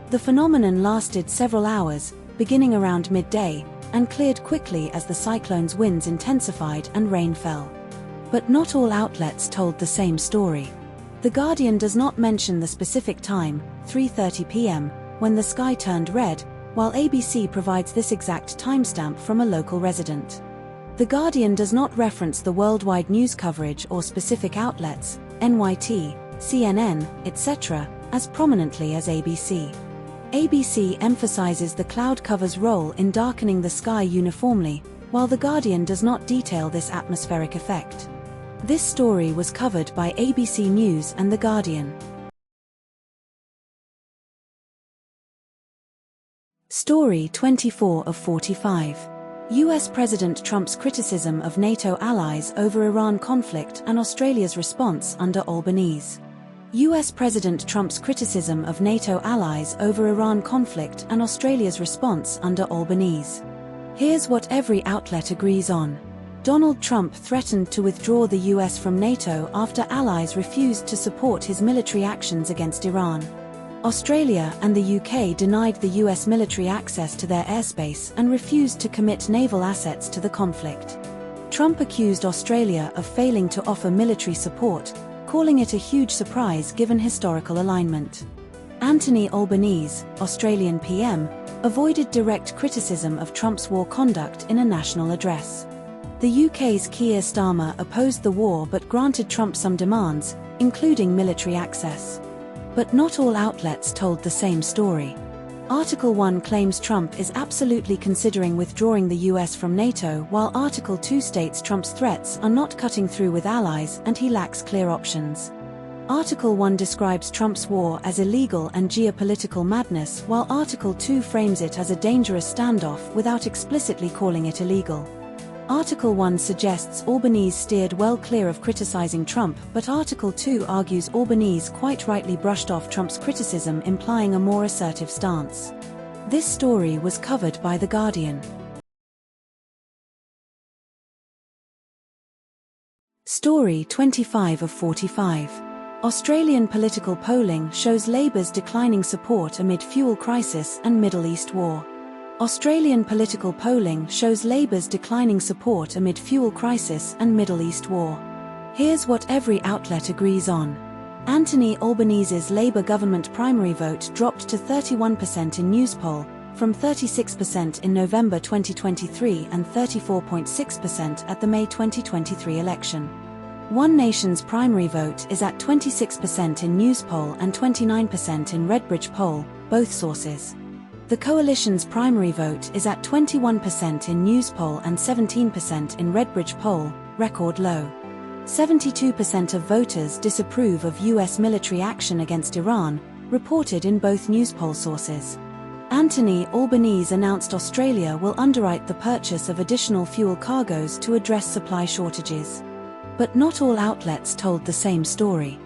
The phenomenon lasted several hours, beginning around midday, and cleared quickly as the cyclone's winds intensified and rain fell. But not all outlets told the same story. The Guardian does not mention the specific time, 3:30 p.m., when the sky turned red, while ABC provides this exact timestamp from a local resident. The Guardian does not reference the worldwide news coverage or specific outlets, NYT, CNN, etc., as prominently as ABC. ABC emphasizes the cloud cover's role in darkening the sky uniformly, while The Guardian does not detail this atmospheric effect. This story was covered by ABC News and The Guardian. Story 24 of 45. US President Trump's criticism of NATO allies over Iran conflict and Australia's response under Albanese. US President Trump's criticism of NATO allies over Iran conflict and Australia's response under Albanese. Here's what every outlet agrees on. Donald Trump threatened to withdraw the US from NATO after allies refused to support his military actions against Iran. Australia and the UK denied the US military access to their airspace and refused to commit naval assets to the conflict. Trump accused Australia of failing to offer military support, calling it a huge surprise given historical alignment. Anthony Albanese, Australian PM, avoided direct criticism of Trump's war conduct in a national address. The UK's Keir Starmer opposed the war but granted Trump some demands, including military access. But not all outlets told the same story. Article 1 claims Trump is absolutely considering withdrawing the US from NATO, while Article 2 states Trump's threats are not cutting through with allies and he lacks clear options. Article 1 describes Trump's war as illegal and geopolitical madness, while Article 2 frames it as a dangerous standoff without explicitly calling it illegal. Article 1 suggests Albanese steered well clear of criticizing Trump, but Article 2 argues Albanese quite rightly brushed off Trump's criticism, implying a more assertive stance. This story was covered by The Guardian. Story 25 of 45. Australian political polling shows Labor's declining support amid fuel crisis and Middle East war. Australian political polling shows Labor's declining support amid fuel crisis and Middle East war. Here's what every outlet agrees on. Anthony Albanese's Labor government primary vote dropped to 31% in Newspoll, from 36% in November 2023 and 34.6% at the May 2023 election. One Nation's primary vote is at 26% in Newspoll and 29% in Redbridge poll, both sources. The Coalition's primary vote is at 21% in Newspoll and 17% in Redbridge poll, record low. 72% of voters disapprove of US military action against Iran, reported in both Newspoll sources. Anthony Albanese announced Australia will underwrite the purchase of additional fuel cargoes to address supply shortages. But not all outlets told the same story.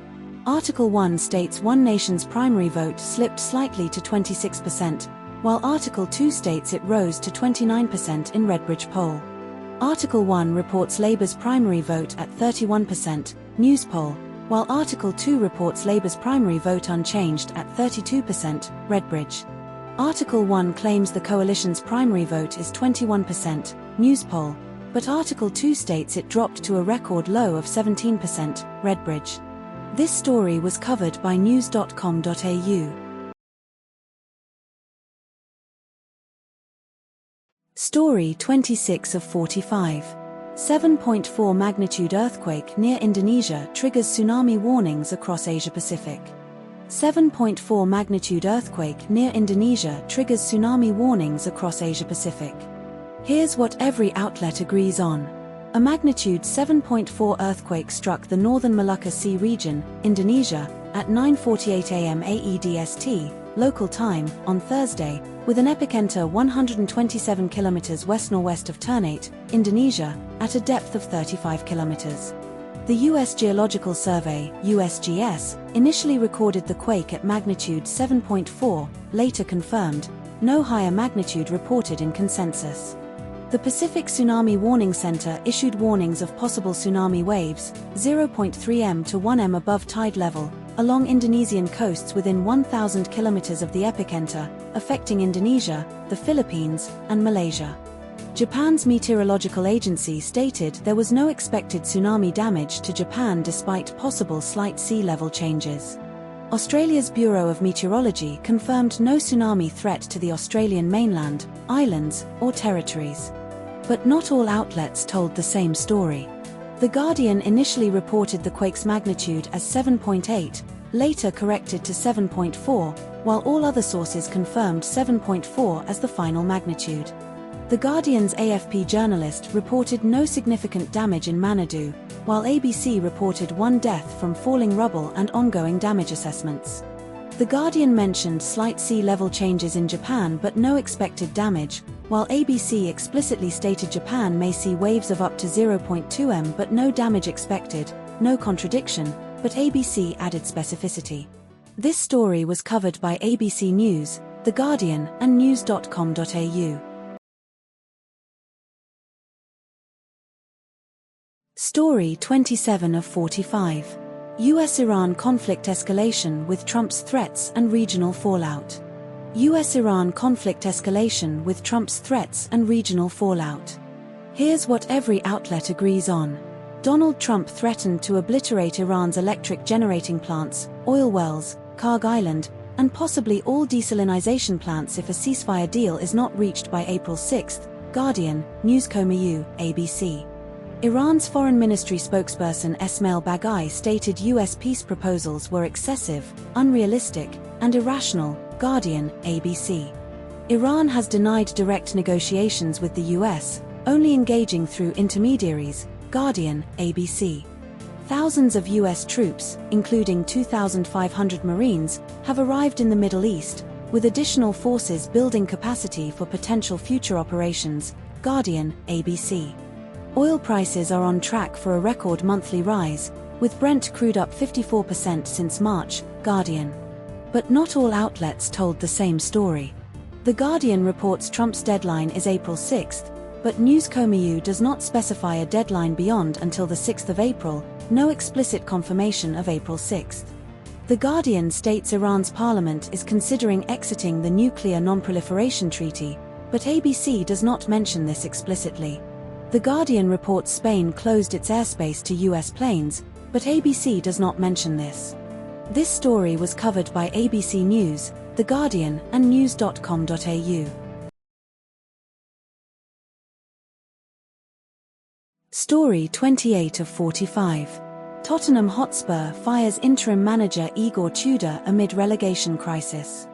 Article 1 states One Nation's primary vote slipped slightly to 26%, while Article 2 states it rose to 29% in Redbridge poll. Article 1 reports Labor's primary vote at 31%, Newspoll, while Article 2 reports Labor's primary vote unchanged at 32%, Redbridge. Article 1 claims the Coalition's primary vote is 21%, Newspoll, but Article 2 states it dropped to a record low of 17%, Redbridge. This story was covered by news.com.au. Story 26 of 45. 7.4 magnitude earthquake near Indonesia triggers tsunami warnings across Asia-Pacific. 7.4 magnitude earthquake near Indonesia triggers tsunami warnings across Asia-Pacific. Here's what every outlet agrees on. A magnitude 7.4 earthquake struck the northern Molucca Sea region, Indonesia, at 9:48 a.m. AEDST, local time, on Thursday, with an epicenter 127 kilometers west-northwest of Ternate, Indonesia, at a depth of 35 kilometers. The U.S. Geological Survey, USGS, initially recorded the quake at magnitude 7.4, later confirmed, no higher magnitude reported in consensus. The Pacific Tsunami Warning Center issued warnings of possible tsunami waves, 0.3 m to 1 m above tide level, along Indonesian coasts within 1,000 kilometers of the epicenter, affecting Indonesia, the Philippines, and Malaysia. Japan's meteorological agency stated there was no expected tsunami damage to Japan despite possible slight sea level changes. Australia's Bureau of Meteorology confirmed no tsunami threat to the Australian mainland, islands, or territories. But not all outlets told the same story. The Guardian initially reported the quake's magnitude as 7.8, later corrected to 7.4, while all other sources confirmed 7.4 as the final magnitude. The Guardian's AFP journalist reported no significant damage in Manado, while ABC reported one death from falling rubble and ongoing damage assessments. The Guardian mentioned slight sea level changes in Japan but no expected damage, while ABC explicitly stated Japan may see waves of up to 0.2 m but no damage expected, no contradiction, but ABC added specificity. This story was covered by ABC News, The Guardian, and news.com.au. Story 27 of 45. US-Iran conflict escalation with Trump's threats and regional fallout. US-Iran conflict escalation with Trump's threats and regional fallout. Here's what every outlet agrees on. Donald Trump threatened to obliterate Iran's electric generating plants, oil wells, Karg Island, and possibly all desalinization plants if a ceasefire deal is not reached by April 6, Guardian, News.com.au, ABC. Iran's Foreign Ministry spokesperson Esmail Baghai stated US peace proposals were excessive, unrealistic, and irrational, Guardian, ABC. Iran has denied direct negotiations with the US, only engaging through intermediaries, Guardian, ABC. Thousands of US troops, including 2,500 Marines, have arrived in the Middle East, with additional forces building capacity for potential future operations, Guardian, ABC. Oil prices are on track for a record monthly rise, with Brent crude up 54% since March, Guardian. But not all outlets told the same story. The Guardian reports Trump's deadline is April 6, but Newscomiu does not specify a deadline beyond until the 6th of April, no explicit confirmation of April 6. The Guardian states Iran's parliament is considering exiting the Nuclear Non-Proliferation Treaty, but ABC does not mention this explicitly. The Guardian reports Spain closed its airspace to US planes, but ABC does not mention this. This story was covered by ABC News, The Guardian, and news.com.au. Story 28 of 45. Tottenham Hotspur fires interim manager Igor Tudor amid relegation crisis.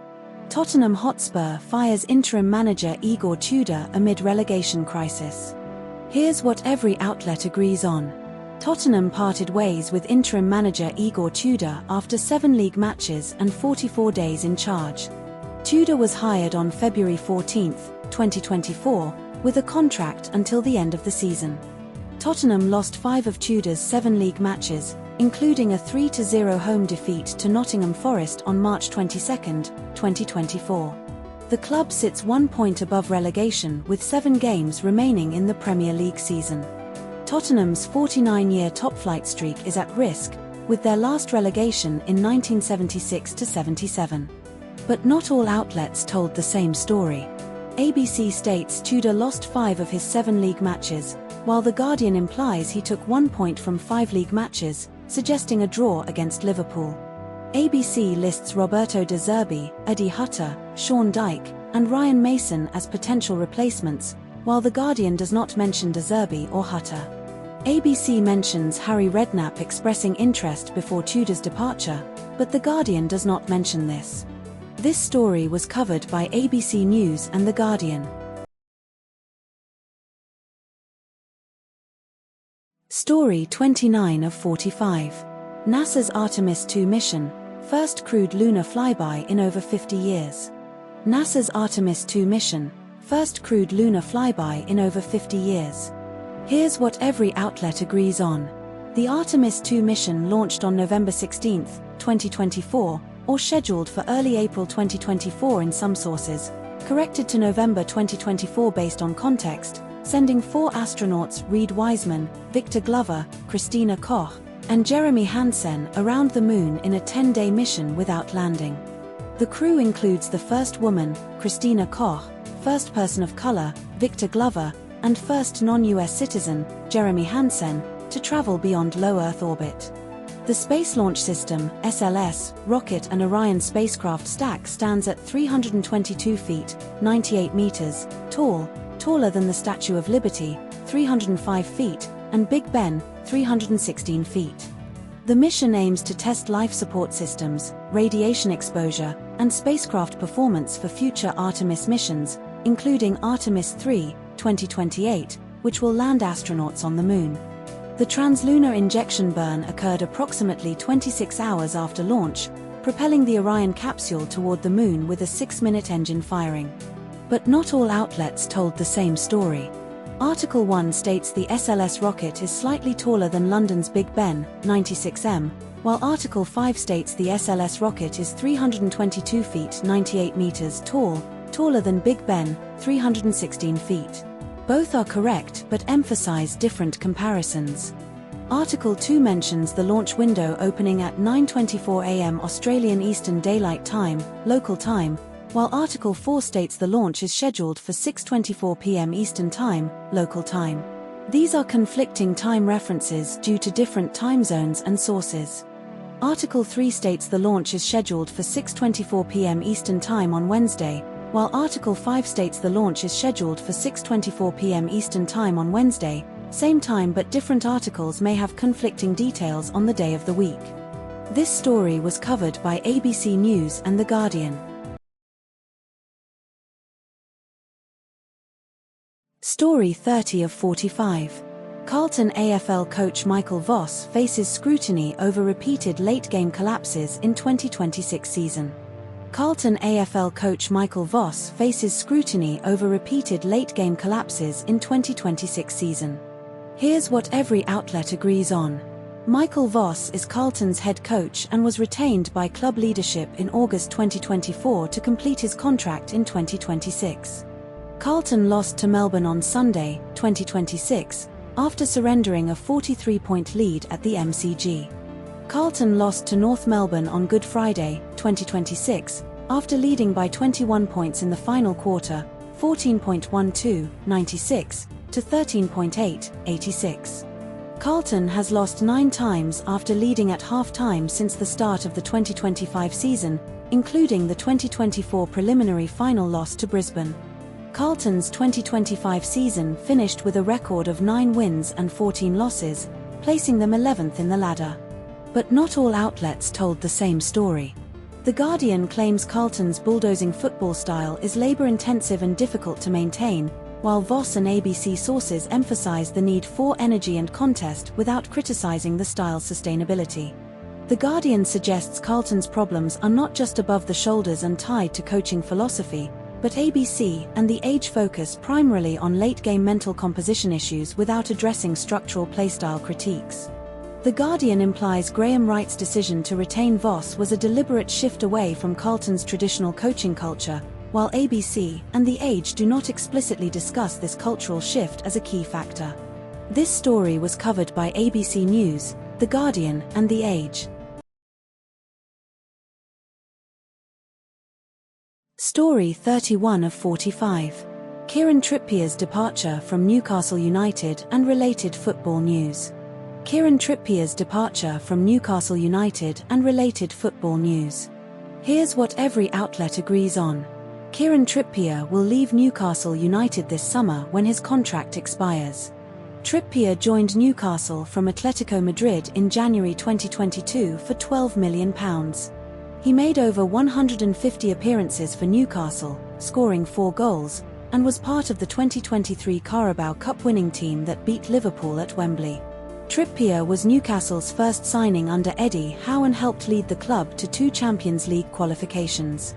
Tottenham Hotspur fires interim manager Igor Tudor amid relegation crisis. Here's what every outlet agrees on. Tottenham parted ways with interim manager Igor Tudor after 7 league matches and 44 days in charge. Tudor was hired on February 14, 2024, with a contract until the end of the season. Tottenham lost 5 of Tudor's 7 league matches, including a 3-0 home defeat to Nottingham Forest on March 22, 2024. The club sits 1 point above relegation with 7 games remaining in the Premier League season. Tottenham's 49-year top-flight streak is at risk, with their last relegation in 1976-77. But not all outlets told the same story. ABC states Tudor lost 5 of his 7 league matches, while The Guardian implies he took 1 point from 5 league matches, suggesting a draw against Liverpool. ABC lists Roberto De Zerbi, Eddie Hutter, Sean Dyche, and Ryan Mason as potential replacements, while The Guardian does not mention De Zerbi or Hutter. ABC mentions Harry Redknapp expressing interest before Tudor's departure, but The Guardian does not mention this. This story was covered by ABC News and The Guardian. Story 29 of 45. NASA's Artemis II mission, first crewed lunar flyby in over 50 years. NASA's Artemis II mission, first crewed lunar flyby in over 50 years. Here's what every outlet agrees on. The Artemis II mission launched on November 16, 2024, or scheduled for early April 2024 in some sources, corrected to November 2024 based on context, sending 4 astronauts Reed Wiseman, Victor Glover, Christina Koch, and Jeremy Hansen around the Moon in a 10-day mission without landing. The crew includes the first woman, Christina Koch, first person of color, Victor Glover, and first non-US citizen, Jeremy Hansen, to travel beyond low Earth orbit. The Space Launch System, SLS, rocket and Orion spacecraft stack stands at 322 feet, 98 meters, tall, taller than the Statue of Liberty, 305 feet, and Big Ben, 316 feet. The mission aims to test life support systems, radiation exposure, and spacecraft performance for future Artemis missions, including Artemis III, 2028, which will land astronauts on the Moon. The translunar injection burn occurred approximately 26 hours after launch, propelling the Orion capsule toward the Moon with a 6-minute engine firing. But not all outlets told the same story. Article 1 states the SLS rocket is slightly taller than London's Big Ben, 96m, while Article 5 states the SLS rocket is 322 feet 98 meters tall, taller than Big Ben, 316 feet. Both are correct but emphasize different comparisons. Article 2 mentions the launch window opening at 9:24 a.m. Australian Eastern Daylight Time, local time, while Article 4 states the launch is scheduled for 6:24 p.m. Eastern Time, local time. These are conflicting time references due to different time zones and sources. Article 3 states the launch is scheduled for 6:24 p.m. Eastern Time on Wednesday, while Article 5 states the launch is scheduled for 6:24 p.m. Eastern Time on Wednesday, same time but different articles may have conflicting details on the day of the week. This story was covered by ABC News and The Guardian. Story 30 of 45. Carlton AFL coach Michael Voss faces scrutiny over repeated late-game collapses in 2026 season. Carlton AFL coach Michael Voss faces scrutiny over repeated late-game collapses in 2026 season. Here's what every outlet agrees on. Michael Voss is Carlton's head coach and was retained by club leadership in August 2024 to complete his contract in 2026. Carlton lost to Melbourne on Sunday, 2026, after surrendering a 43-point lead at the MCG. Carlton lost to North Melbourne on Good Friday, 2026, after leading by 21 points in the final quarter, 14.12, 96, to 13.8, 86. Carlton has lost 9 times after leading at half-time since the start of the 2025 season, including the 2024 preliminary final loss to Brisbane. Carlton's 2025 season finished with a record of 9 wins and 14 losses, placing them 11th in the ladder. But not all outlets told the same story. The Guardian claims Carlton's bulldozing football style is labour-intensive and difficult to maintain, while Voss and ABC sources emphasise the need for energy and contest without criticising the style's sustainability. The Guardian suggests Carlton's problems are not just above the shoulders and tied to coaching philosophy, but ABC and The Age focus primarily on late-game mental composition issues without addressing structural playstyle critiques. The Guardian implies Graham Wright's decision to retain Voss was a deliberate shift away from Carlton's traditional coaching culture, while ABC and The Age do not explicitly discuss this cultural shift as a key factor. This story was covered by ABC News, The Guardian, and The Age. Story 31 of 45. Kieran Trippier's departure from Newcastle United and related football news. Kieran Trippier's departure from Newcastle United and related football news. Here's what every outlet agrees on. Kieran Trippier will leave Newcastle United this summer when his contract expires. Trippier joined Newcastle from Atletico Madrid in January 2022 for £12 million. He made over 150 appearances for Newcastle, scoring 4 goals, and was part of the 2023 Carabao Cup winning team that beat Liverpool at Wembley. Trippier was Newcastle's first signing under Eddie Howe and helped lead the club to 2 Champions League qualifications.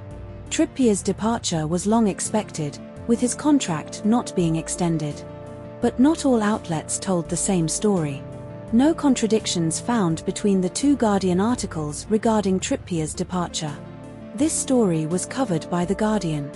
Trippier's departure was long expected, with his contract not being extended. But not all outlets told the same story. No contradictions found between the 2 Guardian articles regarding Trippier's departure. This story was covered by The Guardian.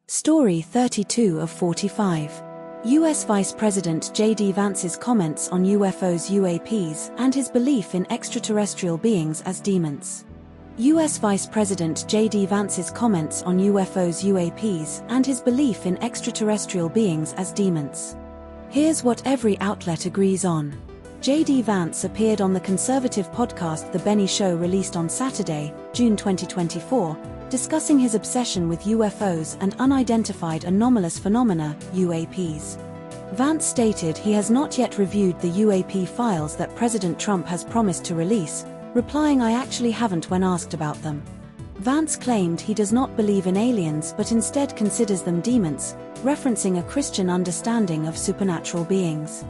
Story 32 of 45. US Vice President JD Vance's comments on UFOs UAPs and his belief in extraterrestrial beings as demons. US Vice President JD Vance's comments on UFOs UAPs and his belief in extraterrestrial beings as demons. Here's what every outlet agrees on. JD Vance appeared on the conservative podcast The Benny Show, released on Saturday, June 2024, discussing his obsession with UFOs and unidentified anomalous phenomena, UAPs. Vance stated he has not yet reviewed the UAP files that President Trump has promised to release, replying, "I actually haven't," when asked about them. Vance claimed he does not believe in aliens but instead considers them demons, referencing a Christian understanding of supernatural beings.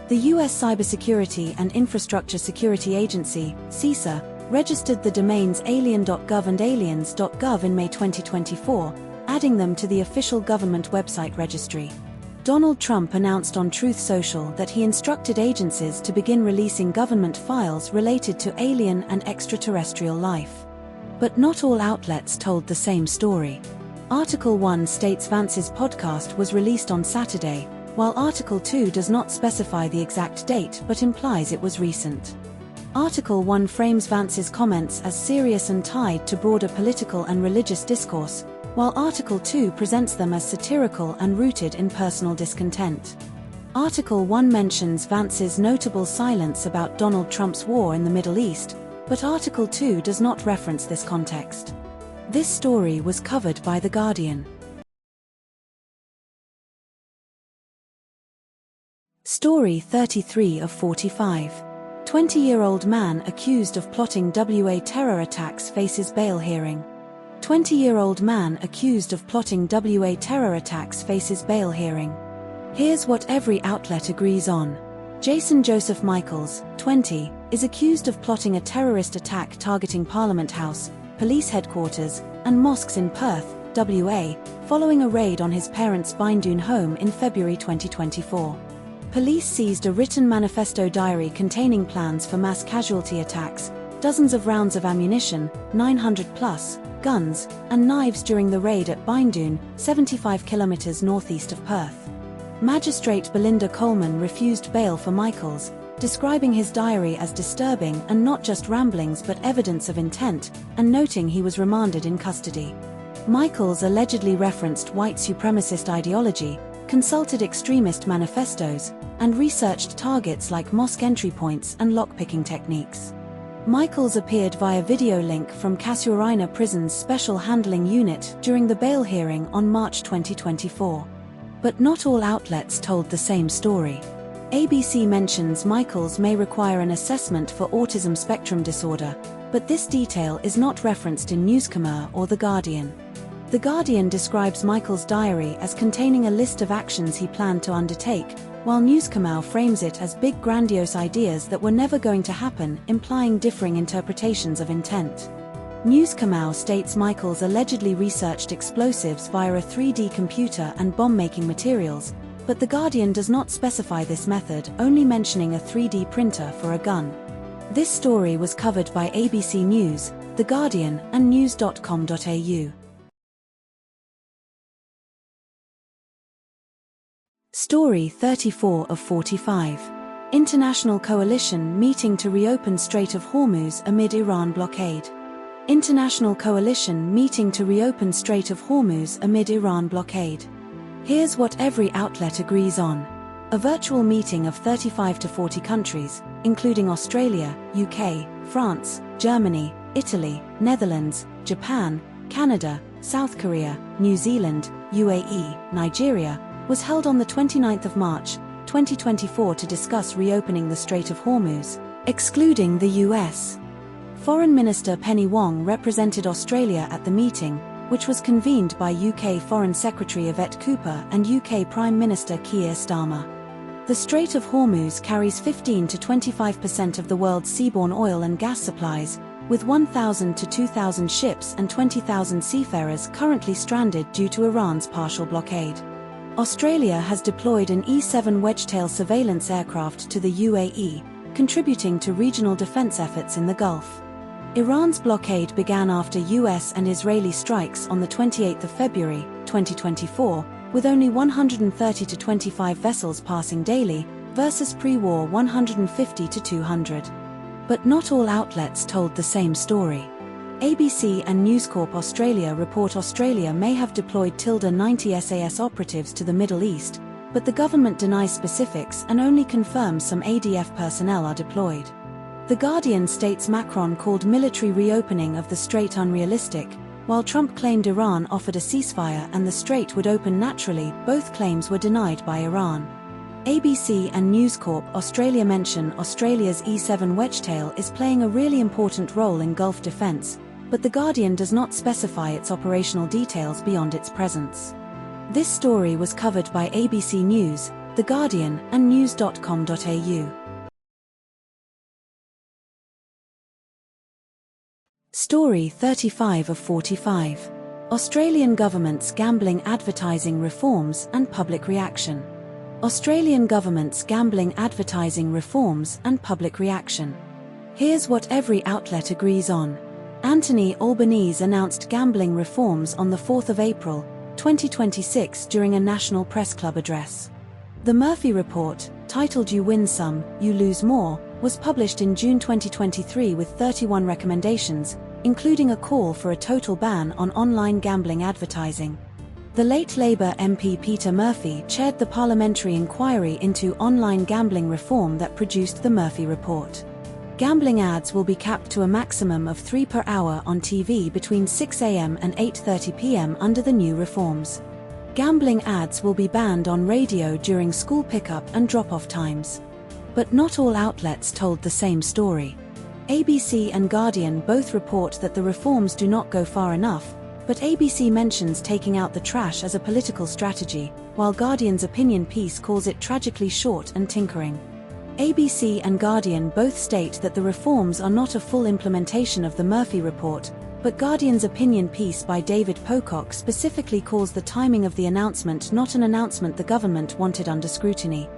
The U.S. Cybersecurity and Infrastructure Security Agency, CISA, registered the domains alien.gov and aliens.gov in May 2024, adding them to the official government website registry. Donald Trump announced on Truth Social that he instructed agencies to begin releasing government files related to alien and extraterrestrial life. But not all outlets told the same story. Article 1 states Vance's podcast was released on Saturday, while Article 2 does not specify the exact date but implies it was recent. Article 1 frames Vance's comments as serious and tied to broader political and religious discourse, while Article 2 presents them as satirical and rooted in personal discontent. Article 1 mentions Vance's notable silence about Donald Trump's war in the Middle East, but Article 2 does not reference this context. This story was covered by The Guardian. Story 33 of 45. 20-year-old man accused of plotting WA terror attacks faces bail hearing. 20-year-old man accused of plotting WA terror attacks faces bail hearing. Here's what every outlet agrees on. Jason Joseph Michaels, 20, is accused of plotting a terrorist attack targeting Parliament House, police headquarters, and mosques in Perth, WA, following a raid on his parents' Bindune home in February 2024. Police seized a written manifesto diary containing plans for mass casualty attacks, dozens of rounds of ammunition, 900-plus guns, and knives during the raid at Bindune, 75 kilometers northeast of Perth. Magistrate Belinda Coleman refused bail for Michaels, describing his diary as disturbing and not just ramblings but evidence of intent, and noting he was remanded in custody. Michaels allegedly referenced white supremacist ideology, consulted extremist manifestos, and researched targets like mosque entry points and lockpicking techniques. Michaels appeared via video link from Casuarina Prison's Special Handling Unit during the bail hearing on March 2024. But not all outlets told the same story. ABC mentions Michaels may require an assessment for autism spectrum disorder, but this detail is not referenced in Newscomer or The Guardian. The Guardian describes Michaels' diary as containing a list of actions he planned to undertake, while Newscomer frames it as big grandiose ideas that were never going to happen, implying differing interpretations of intent. Newscomer states Michaels allegedly researched explosives via a 3D computer and bomb-making materials, but The Guardian does not specify this method, only mentioning a 3D printer for a gun. This story was covered by ABC News, The Guardian, and news.com.au. Story 34 of 45. International coalition meeting to reopen Strait of Hormuz amid Iran blockade. International coalition meeting to reopen Strait of Hormuz amid Iran blockade. Here's what every outlet agrees on. A virtual meeting of 35 to 40 countries, including Australia, UK, France, Germany, Italy, Netherlands, Japan, Canada, South Korea, New Zealand, UAE, Nigeria, was held on the 29th of March, 2024 to discuss reopening the Strait of Hormuz, excluding the US. Foreign Minister Penny Wong represented Australia at the meeting, which was convened by UK Foreign Secretary Yvette Cooper and UK Prime Minister Keir Starmer. The Strait of Hormuz carries 15 to 25% of the world's seaborne oil and gas supplies, with 1,000 to 2,000 ships and 20,000 seafarers currently stranded due to Iran's partial blockade. Australia has deployed an E-7 Wedgetail surveillance aircraft to the UAE, contributing to regional defense efforts in the Gulf. Iran's blockade began after US and Israeli strikes on the 28th of February, 2024, with only 130 to 25 vessels passing daily, versus pre-war 150 to 200. But not all outlets told the same story. ABC and News Corp Australia report Australia may have deployed Tilda 90 SAS operatives to the Middle East, but the government denies specifics and only confirms some ADF personnel are deployed. The Guardian states Macron called military reopening of the Strait unrealistic, while Trump claimed Iran offered a ceasefire and the Strait would open naturally. Both claims were denied by Iran. ABC and News Corp Australia mention Australia's E-7 Wedgetail is playing a really important role in Gulf defence, but The Guardian does not specify its operational details beyond its presence. This story was covered by ABC News, The Guardian, and news.com.au. Story 35 of 45. Australian government's gambling advertising reforms and public reaction. Australian government's gambling advertising reforms and public reaction. Here's what every outlet agrees on. Anthony Albanese announced gambling reforms on the 4th of April, 2026 during a National Press Club address. The Murphy Report, titled You Win Some, You Lose More, was published in June 2023 with 31 recommendations, including a call for a total ban on online gambling advertising. The late Labour MP Peter Murphy chaired the parliamentary inquiry into online gambling reform that produced the Murphy Report. Gambling ads will be capped to a maximum of 3 per hour on TV between 6 a.m. and 8:30 p.m. under the new reforms. Gambling ads will be banned on radio during school pickup and drop-off times. But not all outlets told the same story. ABC and Guardian both report that the reforms do not go far enough, But ABC mentions taking out the trash as a political strategy, while Guardian's opinion piece calls it tragically short and tinkering. ABC and Guardian both state that the reforms are not a full implementation of the Murphy Report, but Guardian's opinion piece by David Pocock specifically calls the timing of the announcement not an announcement the government wanted under scrutiny.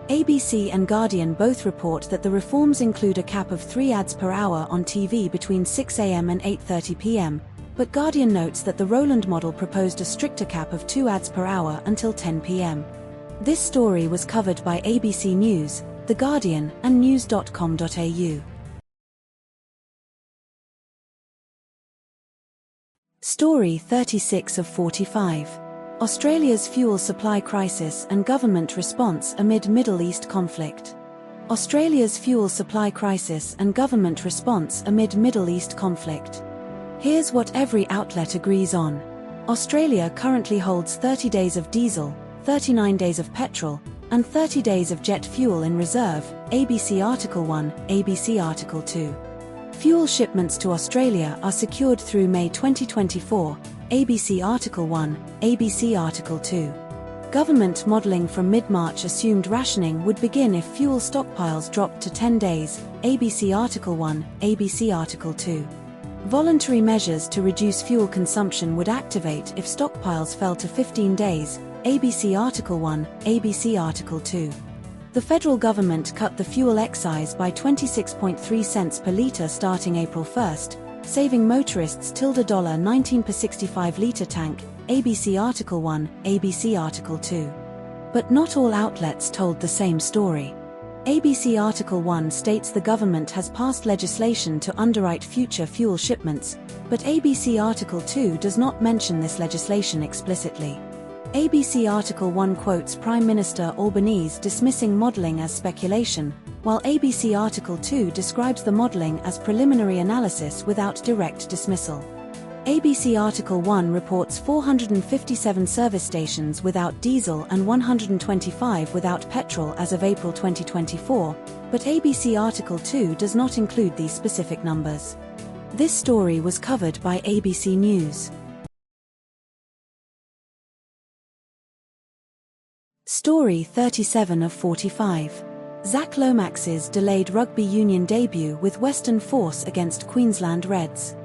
ABC and Guardian both report that the reforms include a cap of 3 ads per hour on TV between 6 a.m. and 8:30 p.m., but Guardian notes that the Roland model proposed a stricter cap of 2 ads per hour until 10 p.m. This story was covered by ABC News, The Guardian, and news.com.au. Story 36 of 45. Australia's fuel supply crisis and government response amid Middle East conflict. Australia's fuel supply crisis and government response amid Middle East conflict. Here's what every outlet agrees on. Australia currently holds 30 days of diesel, 39 days of petrol, and 30 days of jet fuel in reserve, ABC Article 1, ABC Article 2. Fuel shipments to Australia are secured through May 2024, ABC Article 1, ABC Article 2. Government modelling from mid-March assumed rationing would begin if fuel stockpiles dropped to 10 days, ABC Article 1, ABC Article 2. Voluntary measures to reduce fuel consumption would activate if stockpiles fell to 15 days, ABC Article 1, ABC Article 2. The federal government cut the fuel excise by 26.3 cents per litre starting April 1st, saving motorists $19 per 65-litre tank, ABC Article 1, ABC Article 2. But not all outlets told the same story. ABC Article 1 states the government has passed legislation to underwrite future fuel shipments, but ABC Article 2 does not mention this legislation explicitly. ABC Article 1 quotes Prime Minister Albanese dismissing modelling as speculation, while ABC Article 2 describes the modelling as preliminary analysis without direct dismissal. ABC Article 1 reports 457 service stations without diesel and 125 without petrol as of April 2024, but ABC Article 2 does not include these specific numbers. This story was covered by ABC News. Story 37 of 45. Zac Lomax's delayed rugby union debut with Western Force against Queensland Reds.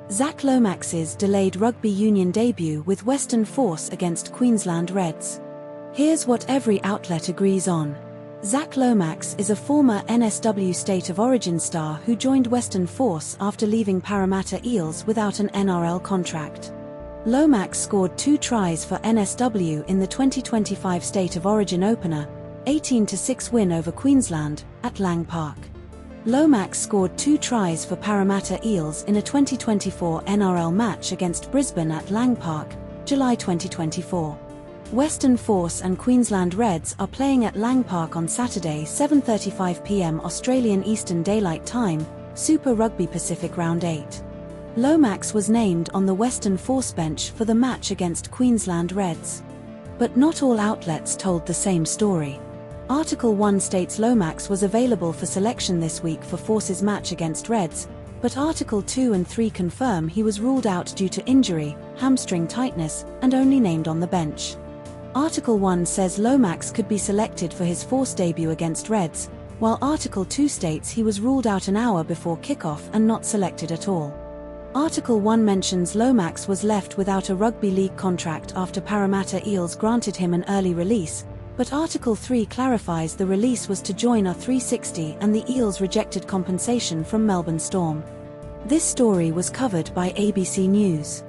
Zac Lomax's delayed rugby union debut with Western Force against Queensland Reds. Here's what every outlet agrees on. Zac Lomax is a former NSW State of Origin star who joined Western Force after leaving Parramatta Eels without an NRL contract. Lomax scored 2 tries for NSW in the 2025 State of Origin opener, 18-6 win over Queensland, at Lang Park. Lomax scored 2 tries for Parramatta Eels in a 2024 NRL match against Brisbane at Lang Park, July 2024. Western Force and Queensland Reds are playing at Lang Park on Saturday 7:35 p.m. Australian Eastern Daylight Time, Super Rugby Pacific Round 8. Lomax was named on the Western Force bench for the match against Queensland Reds. But not all outlets told the same story. Article 1 states Lomax was available for selection this week for Force's match against Reds, but Article 2 and 3 confirm he was ruled out due to injury, hamstring tightness, and only named on the bench. Article 1 says Lomax could be selected for his Force debut against Reds, while Article 2 states he was ruled out an hour before kickoff and not selected at all. Article 1 mentions Lomax was left without a rugby league contract after Parramatta Eels granted him an early release, but Article 3 clarifies the release was to join A360 and the Eels rejected compensation from Melbourne Storm. This story was covered by ABC News.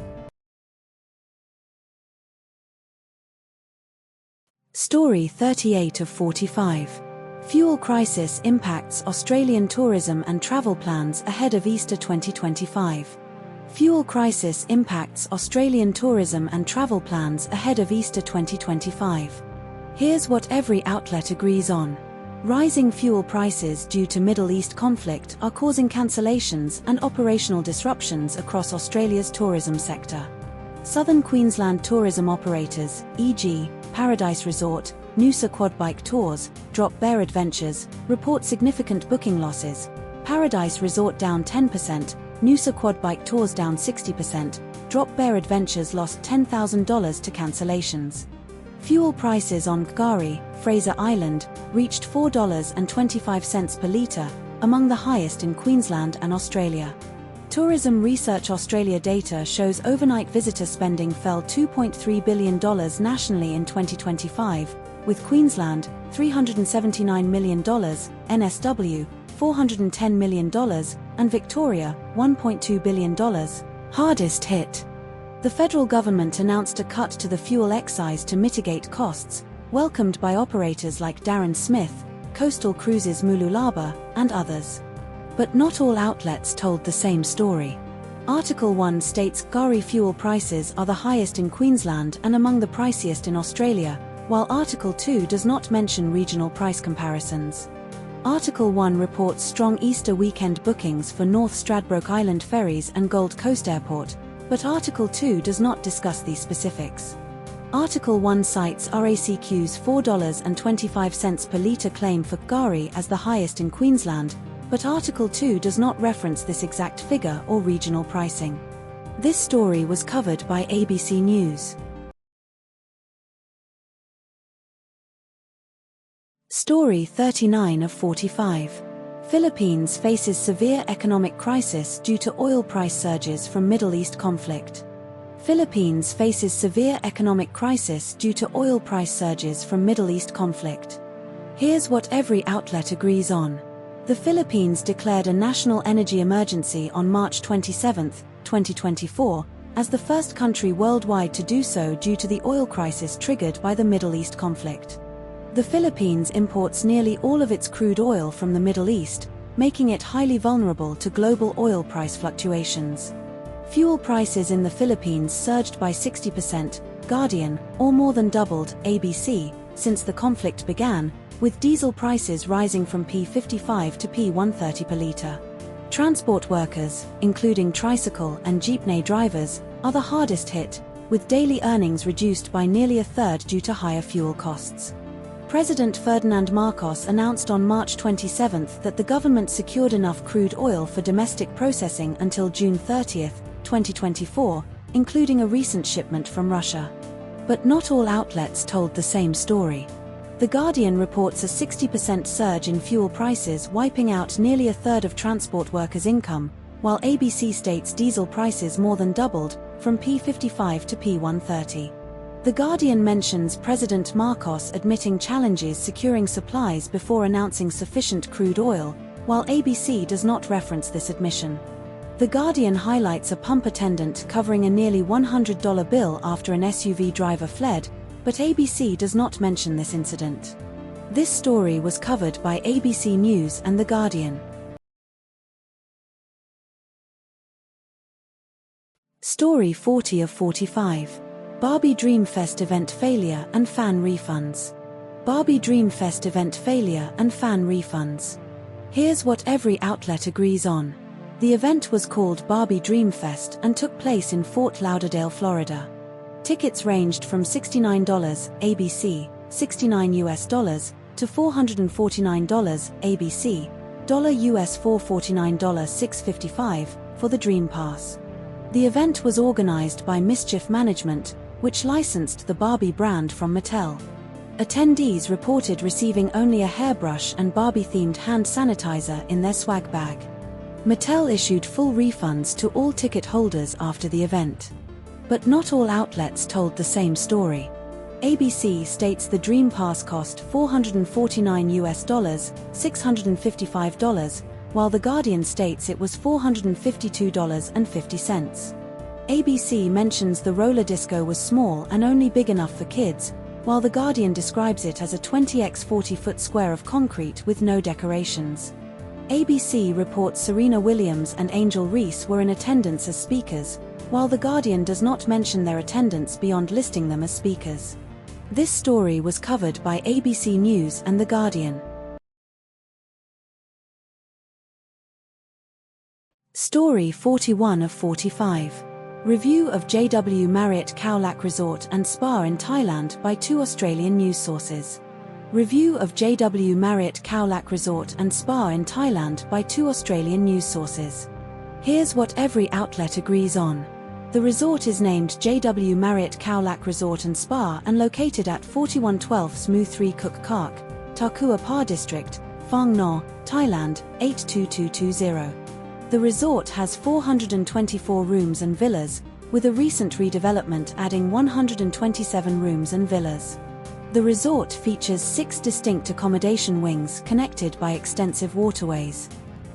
Story 38 of 45. Fuel crisis impacts Australian tourism and travel plans ahead of Easter 2025. Fuel crisis impacts Australian tourism and travel plans ahead of Easter 2025. Here's what every outlet agrees on. Rising fuel prices due to Middle East conflict are causing cancellations and operational disruptions across Australia's tourism sector. Southern Queensland tourism operators, e.g., Paradise Resort, Noosa Quad Bike Tours, Drop Bear Adventures, report significant booking losses. Paradise Resort down 10%, Noosa Quad Bike Tours down 60%, Drop Bear Adventures lost $10,000 to cancellations. Fuel prices on K'gari, Fraser Island, reached $4.25 per litre, among the highest in Queensland and Australia. Tourism Research Australia data shows overnight visitor spending fell $2.3 billion nationally in 2025, with Queensland, $379 million, NSW, $410 million, and Victoria, $1.2 billion, hardest hit. The federal government announced a cut to the fuel excise to mitigate costs, welcomed by operators like Darren Smith, Coastal Cruises Mululaba, and others. But not all outlets told the same story. Article 1 states K'gari fuel prices are the highest in Queensland and among the priciest in Australia, while Article 2 does not mention regional price comparisons. Article 1 reports strong Easter weekend bookings for North Stradbroke Island ferries and Gold Coast Airport, but Article 2 does not discuss these specifics. Article 1 cites RACQ's $4.25 per litre claim for K'gari as the highest in Queensland, but Article 2 does not reference this exact figure or regional pricing. This story was covered by ABC News. Story 39 of 45. Philippines faces severe economic crisis due to oil price surges from Middle East conflict. Philippines faces severe economic crisis due to oil price surges from Middle East conflict. Here's what every outlet agrees on. The Philippines declared a national energy emergency on March 27, 2024, as the first country worldwide to do so due to the oil crisis triggered by the Middle East conflict. The Philippines imports nearly all of its crude oil from the Middle East, making it highly vulnerable to global oil price fluctuations. Fuel prices in the Philippines surged by 60%, Guardian, or more than doubled, ABC, since the conflict began, with diesel prices rising from P55 to P130 per litre. Transport workers, including tricycle and jeepney drivers, are the hardest hit, with daily earnings reduced by nearly a third due to higher fuel costs. President Ferdinand Marcos announced on March 27 that the government secured enough crude oil for domestic processing until June 30, 2024, including a recent shipment from Russia. But not all outlets told the same story. The Guardian reports a 60% surge in fuel prices, wiping out nearly a third of transport workers' income, while ABC states diesel prices more than doubled, from P55 to P130. The Guardian mentions President Marcos admitting challenges securing supplies before announcing sufficient crude oil, while ABC does not reference this admission. The Guardian highlights a pump attendant covering a nearly $100 bill after an SUV driver fled, but ABC does not mention this incident. This story was covered by ABC News and The Guardian. Story 40 of 45. Barbie Dream Fest event failure and fan refunds. Barbie Dream Fest event failure and fan refunds. Here's what every outlet agrees on. The event was called Barbie Dream Fest and took place in Fort Lauderdale, Florida. Tickets ranged from $69 ABC, $69 US, to $449 ABC, US $449 $655 for the Dream Pass. The event was organized by Mischief Management, which licensed the Barbie brand from Mattel. Attendees reported receiving only a hairbrush and Barbie-themed hand sanitizer in their swag bag. Mattel issued full refunds to all ticket holders after the event. But not all outlets told the same story. ABC states the Dream Pass cost $449 US, $655, while The Guardian states it was $452.50. ABC mentions the roller disco was small and only big enough for kids, while The Guardian describes it as a 20x 40-foot square of concrete with no decorations. ABC reports Serena Williams and Angel Reese were in attendance as speakers, while The Guardian does not mention their attendance beyond listing them as speakers. This story was covered by ABC News and The Guardian. Story 41 of 45. Review of JW Marriott Khao Lak Resort and Spa in Thailand by two Australian news sources. Review of JW Marriott Khao Lak Resort and Spa in Thailand by two Australian news sources. Here's what every outlet agrees on. The resort is named JW Marriott Khao Lak Resort and Spa and located at 4112 Smoo 3 Kuk Kark, Takua Pa District, Phang Ngo, Thailand, 82220. The resort has 424 rooms and villas, with a recent redevelopment adding 127 rooms and villas. The resort features 6 distinct accommodation wings connected by extensive waterways.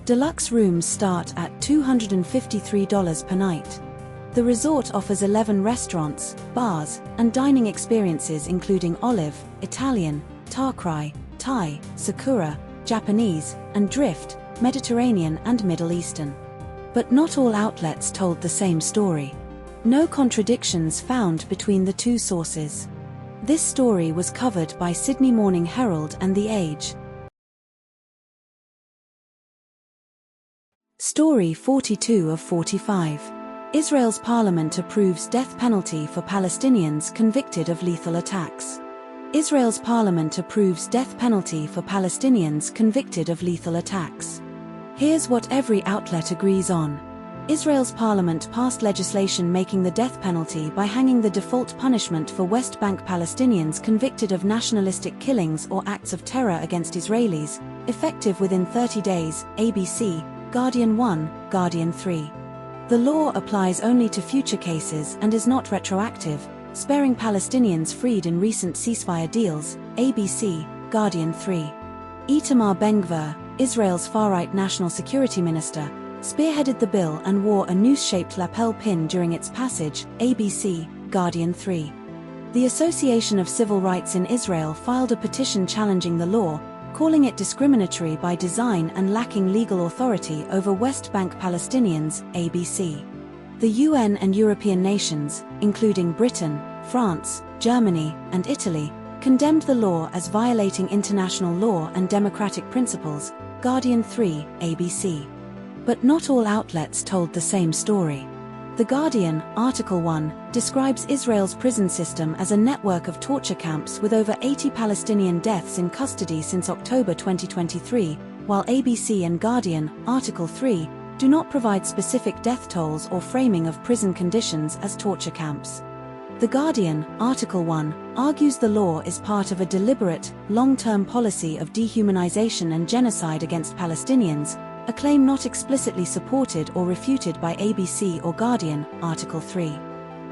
Deluxe rooms start at $253 per night. The resort offers 11 restaurants, bars, and dining experiences including Olive, Italian, Thai, Thai, Sakura, Japanese, and Drift, Mediterranean and Middle Eastern. But not all outlets told the same story. No contradictions found between the two sources. This story was covered by Sydney Morning Herald and The Age. Story 42 of 45. Israel's parliament approves death penalty for Palestinians convicted of lethal attacks. Israel's parliament approves death penalty for Palestinians convicted of lethal attacks. Here's what every outlet agrees on. Israel's parliament passed legislation making the death penalty by hanging the default punishment for West Bank Palestinians convicted of nationalistic killings or acts of terror against Israelis, effective within 30 days, ABC, Guardian 1, Guardian 3. The law applies only to future cases and is not retroactive, sparing Palestinians freed in recent ceasefire deals, ABC, Guardian 3. Itamar Ben-Gvir, Israel's far-right national security minister, spearheaded the bill and wore a noose-shaped lapel pin during its passage, ABC, Guardian 3. The Association of Civil Rights in Israel filed a petition challenging the law, calling it discriminatory by design and lacking legal authority over West Bank Palestinians, ABC. The UN and European nations, including Britain, France, Germany, and Italy, condemned the law as violating international law and democratic principles, Guardian 3, ABC. But not all outlets told the same story. The Guardian, Article 1, describes Israel's prison system as a network of torture camps with over 80 Palestinian deaths in custody since October 2023, while ABC and Guardian, Article 3, do not provide specific death tolls or framing of prison conditions as torture camps. The Guardian, Article 1, argues the law is part of a deliberate, long-term policy of dehumanization and genocide against Palestinians, a claim not explicitly supported or refuted by ABC or Guardian, Article 3.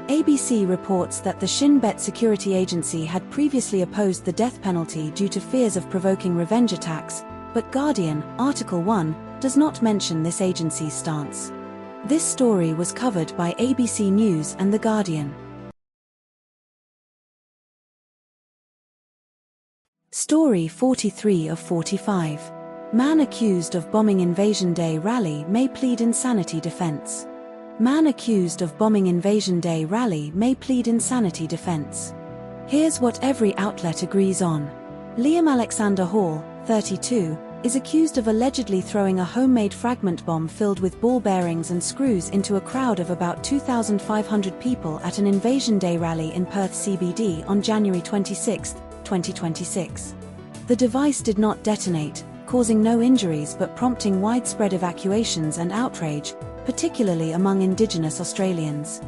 ABC reports that the Shin Bet security agency had previously opposed the death penalty due to fears of provoking revenge attacks, but Guardian, Article 1, does not mention this agency's stance. This story was covered by ABC News and The Guardian. Story 43 of 45. Man accused of bombing Invasion Day rally may plead insanity defense. Man accused of bombing Invasion Day rally may plead insanity defense. Here's what every outlet agrees on. Liam Alexander Hall, 32, is accused of allegedly throwing a homemade fragment bomb filled with ball bearings and screws into a crowd of about 2,500 people at an Invasion Day rally in Perth CBD on January 26, 2026. The device did not detonate, causing no injuries but prompting widespread evacuations and outrage, particularly among Indigenous Australians.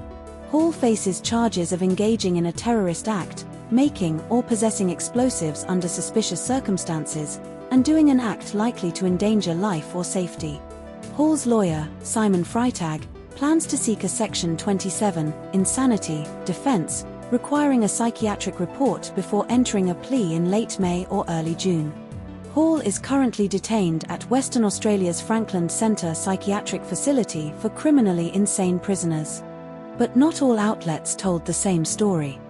Hall faces charges of engaging in a terrorist act, making or possessing explosives under suspicious circumstances, and doing an act likely to endanger life or safety. Hall's lawyer, Simon Freitag, plans to seek a Section 27, insanity, defense, requiring a psychiatric report before entering a plea in late May or early June. Hall is currently detained at Western Australia's Franklin Centre psychiatric facility for criminally insane prisoners. But not all outlets told the same story.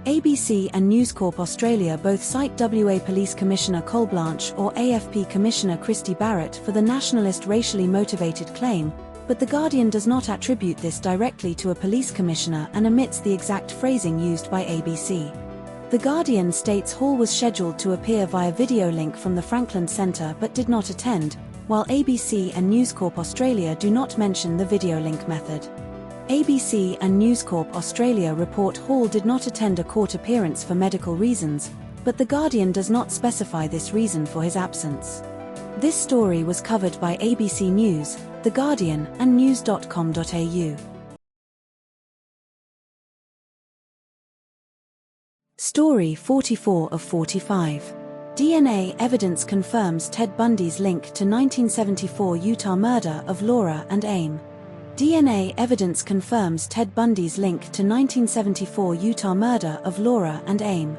ABC and News Corp Australia both cite WA Police Commissioner Col Blanche or AFP Commissioner Christy Barrett for the nationalist racially motivated claim, but The Guardian does not attribute this directly to a police commissioner and omits the exact phrasing used by ABC. The Guardian states Hall was scheduled to appear via video link from the Franklin Centre but did not attend, while ABC and News Corp Australia do not mention the video link method. ABC and News Corp Australia report Hall did not attend a court appearance for medical reasons, but The Guardian does not specify this reason for his absence. This story was covered by ABC News, The Guardian, and news.com.au. Story 44 of 45. DNA evidence confirms Ted Bundy's link to 1974 Utah murder of Laura and Aim. DNA evidence confirms Ted Bundy's link to 1974 Utah murder of Laura and Aim.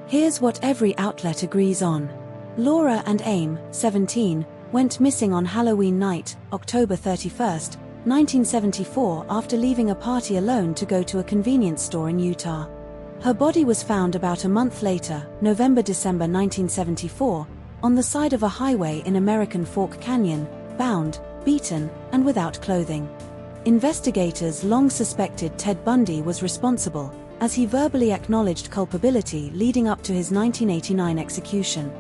Here's what every outlet agrees on. Laura and Aim, 17, went missing on Halloween night, October 31, 1974, after leaving a party alone to go to a convenience store in Utah. Her body was found about a month later, November-December 1974, on the side of a highway in American Fork Canyon, bound, beaten, and without clothing. Investigators long suspected Ted Bundy was responsible, as he verbally acknowledged culpability leading up to his 1989 execution.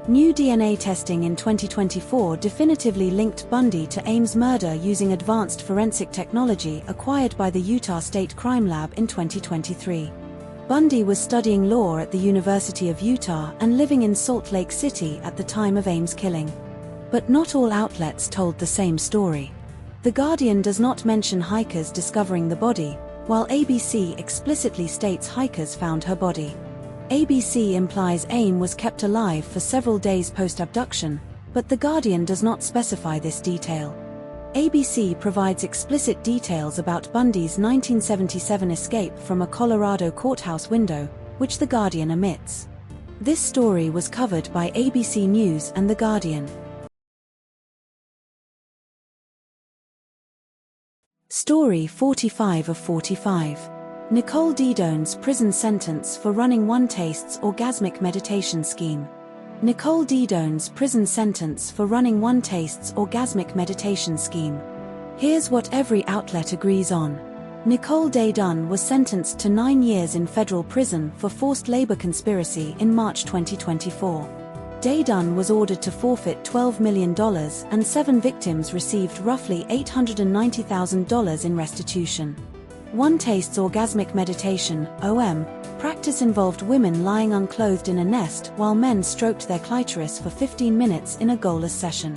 New DNA testing in 2024 definitively linked Bundy to Aim's murder using advanced forensic technology acquired by the Utah State Crime Lab in 2023. Bundy was studying law at the University of Utah and living in Salt Lake City at the time of Aim's killing. But not all outlets told the same story. The Guardian does not mention hikers discovering the body, while ABC explicitly states hikers found her body. ABC implies Aim was kept alive for several days post-abduction, but The Guardian does not specify this detail. ABC provides explicit details about Bundy's 1977 escape from a Colorado courthouse window, which The Guardian omits. This story was covered by ABC News and The Guardian. Story 45 of 45. Nicole Didone's prison sentence for running One Taste's orgasmic meditation scheme. Nicole Didone's prison sentence for running One Taste's orgasmic meditation scheme. Here's what every outlet agrees on. Nicole Didone was sentenced to 9 years in federal prison for forced labor conspiracy in March 2024. Didone was ordered to forfeit $12 million and 7 victims received roughly $890,000 in restitution. One Taste's orgasmic meditation, OM, practice involved women lying unclothed in a nest while men stroked their clitoris for 15 minutes in a goalless session.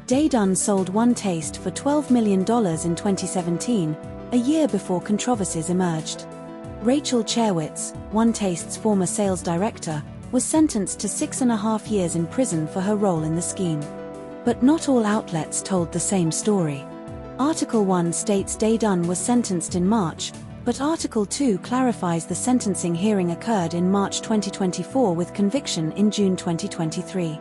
Didone sold One Taste for $12 million in 2017, a year before controversies emerged. Rachel Cherwitz, One Taste's former sales director, was sentenced to 6.5 years in prison for her role in the scheme. But not all outlets told the same story. Article 1 states Didone was sentenced in March, but Article 2 clarifies the sentencing hearing occurred in March 2024 with conviction in June 2023.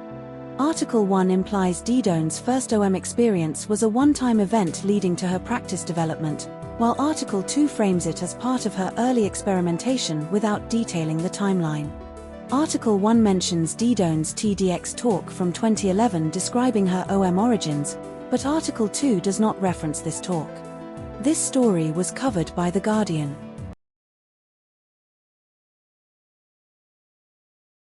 Article 1 implies Didone's first OM experience was a one-time event leading to her practice development, while Article 2 frames it as part of her early experimentation without detailing the timeline. Article 1 mentions Didone's TEDx talk from 2011 describing her OM origins, but Article 2 does not reference this talk. This story was covered by The Guardian.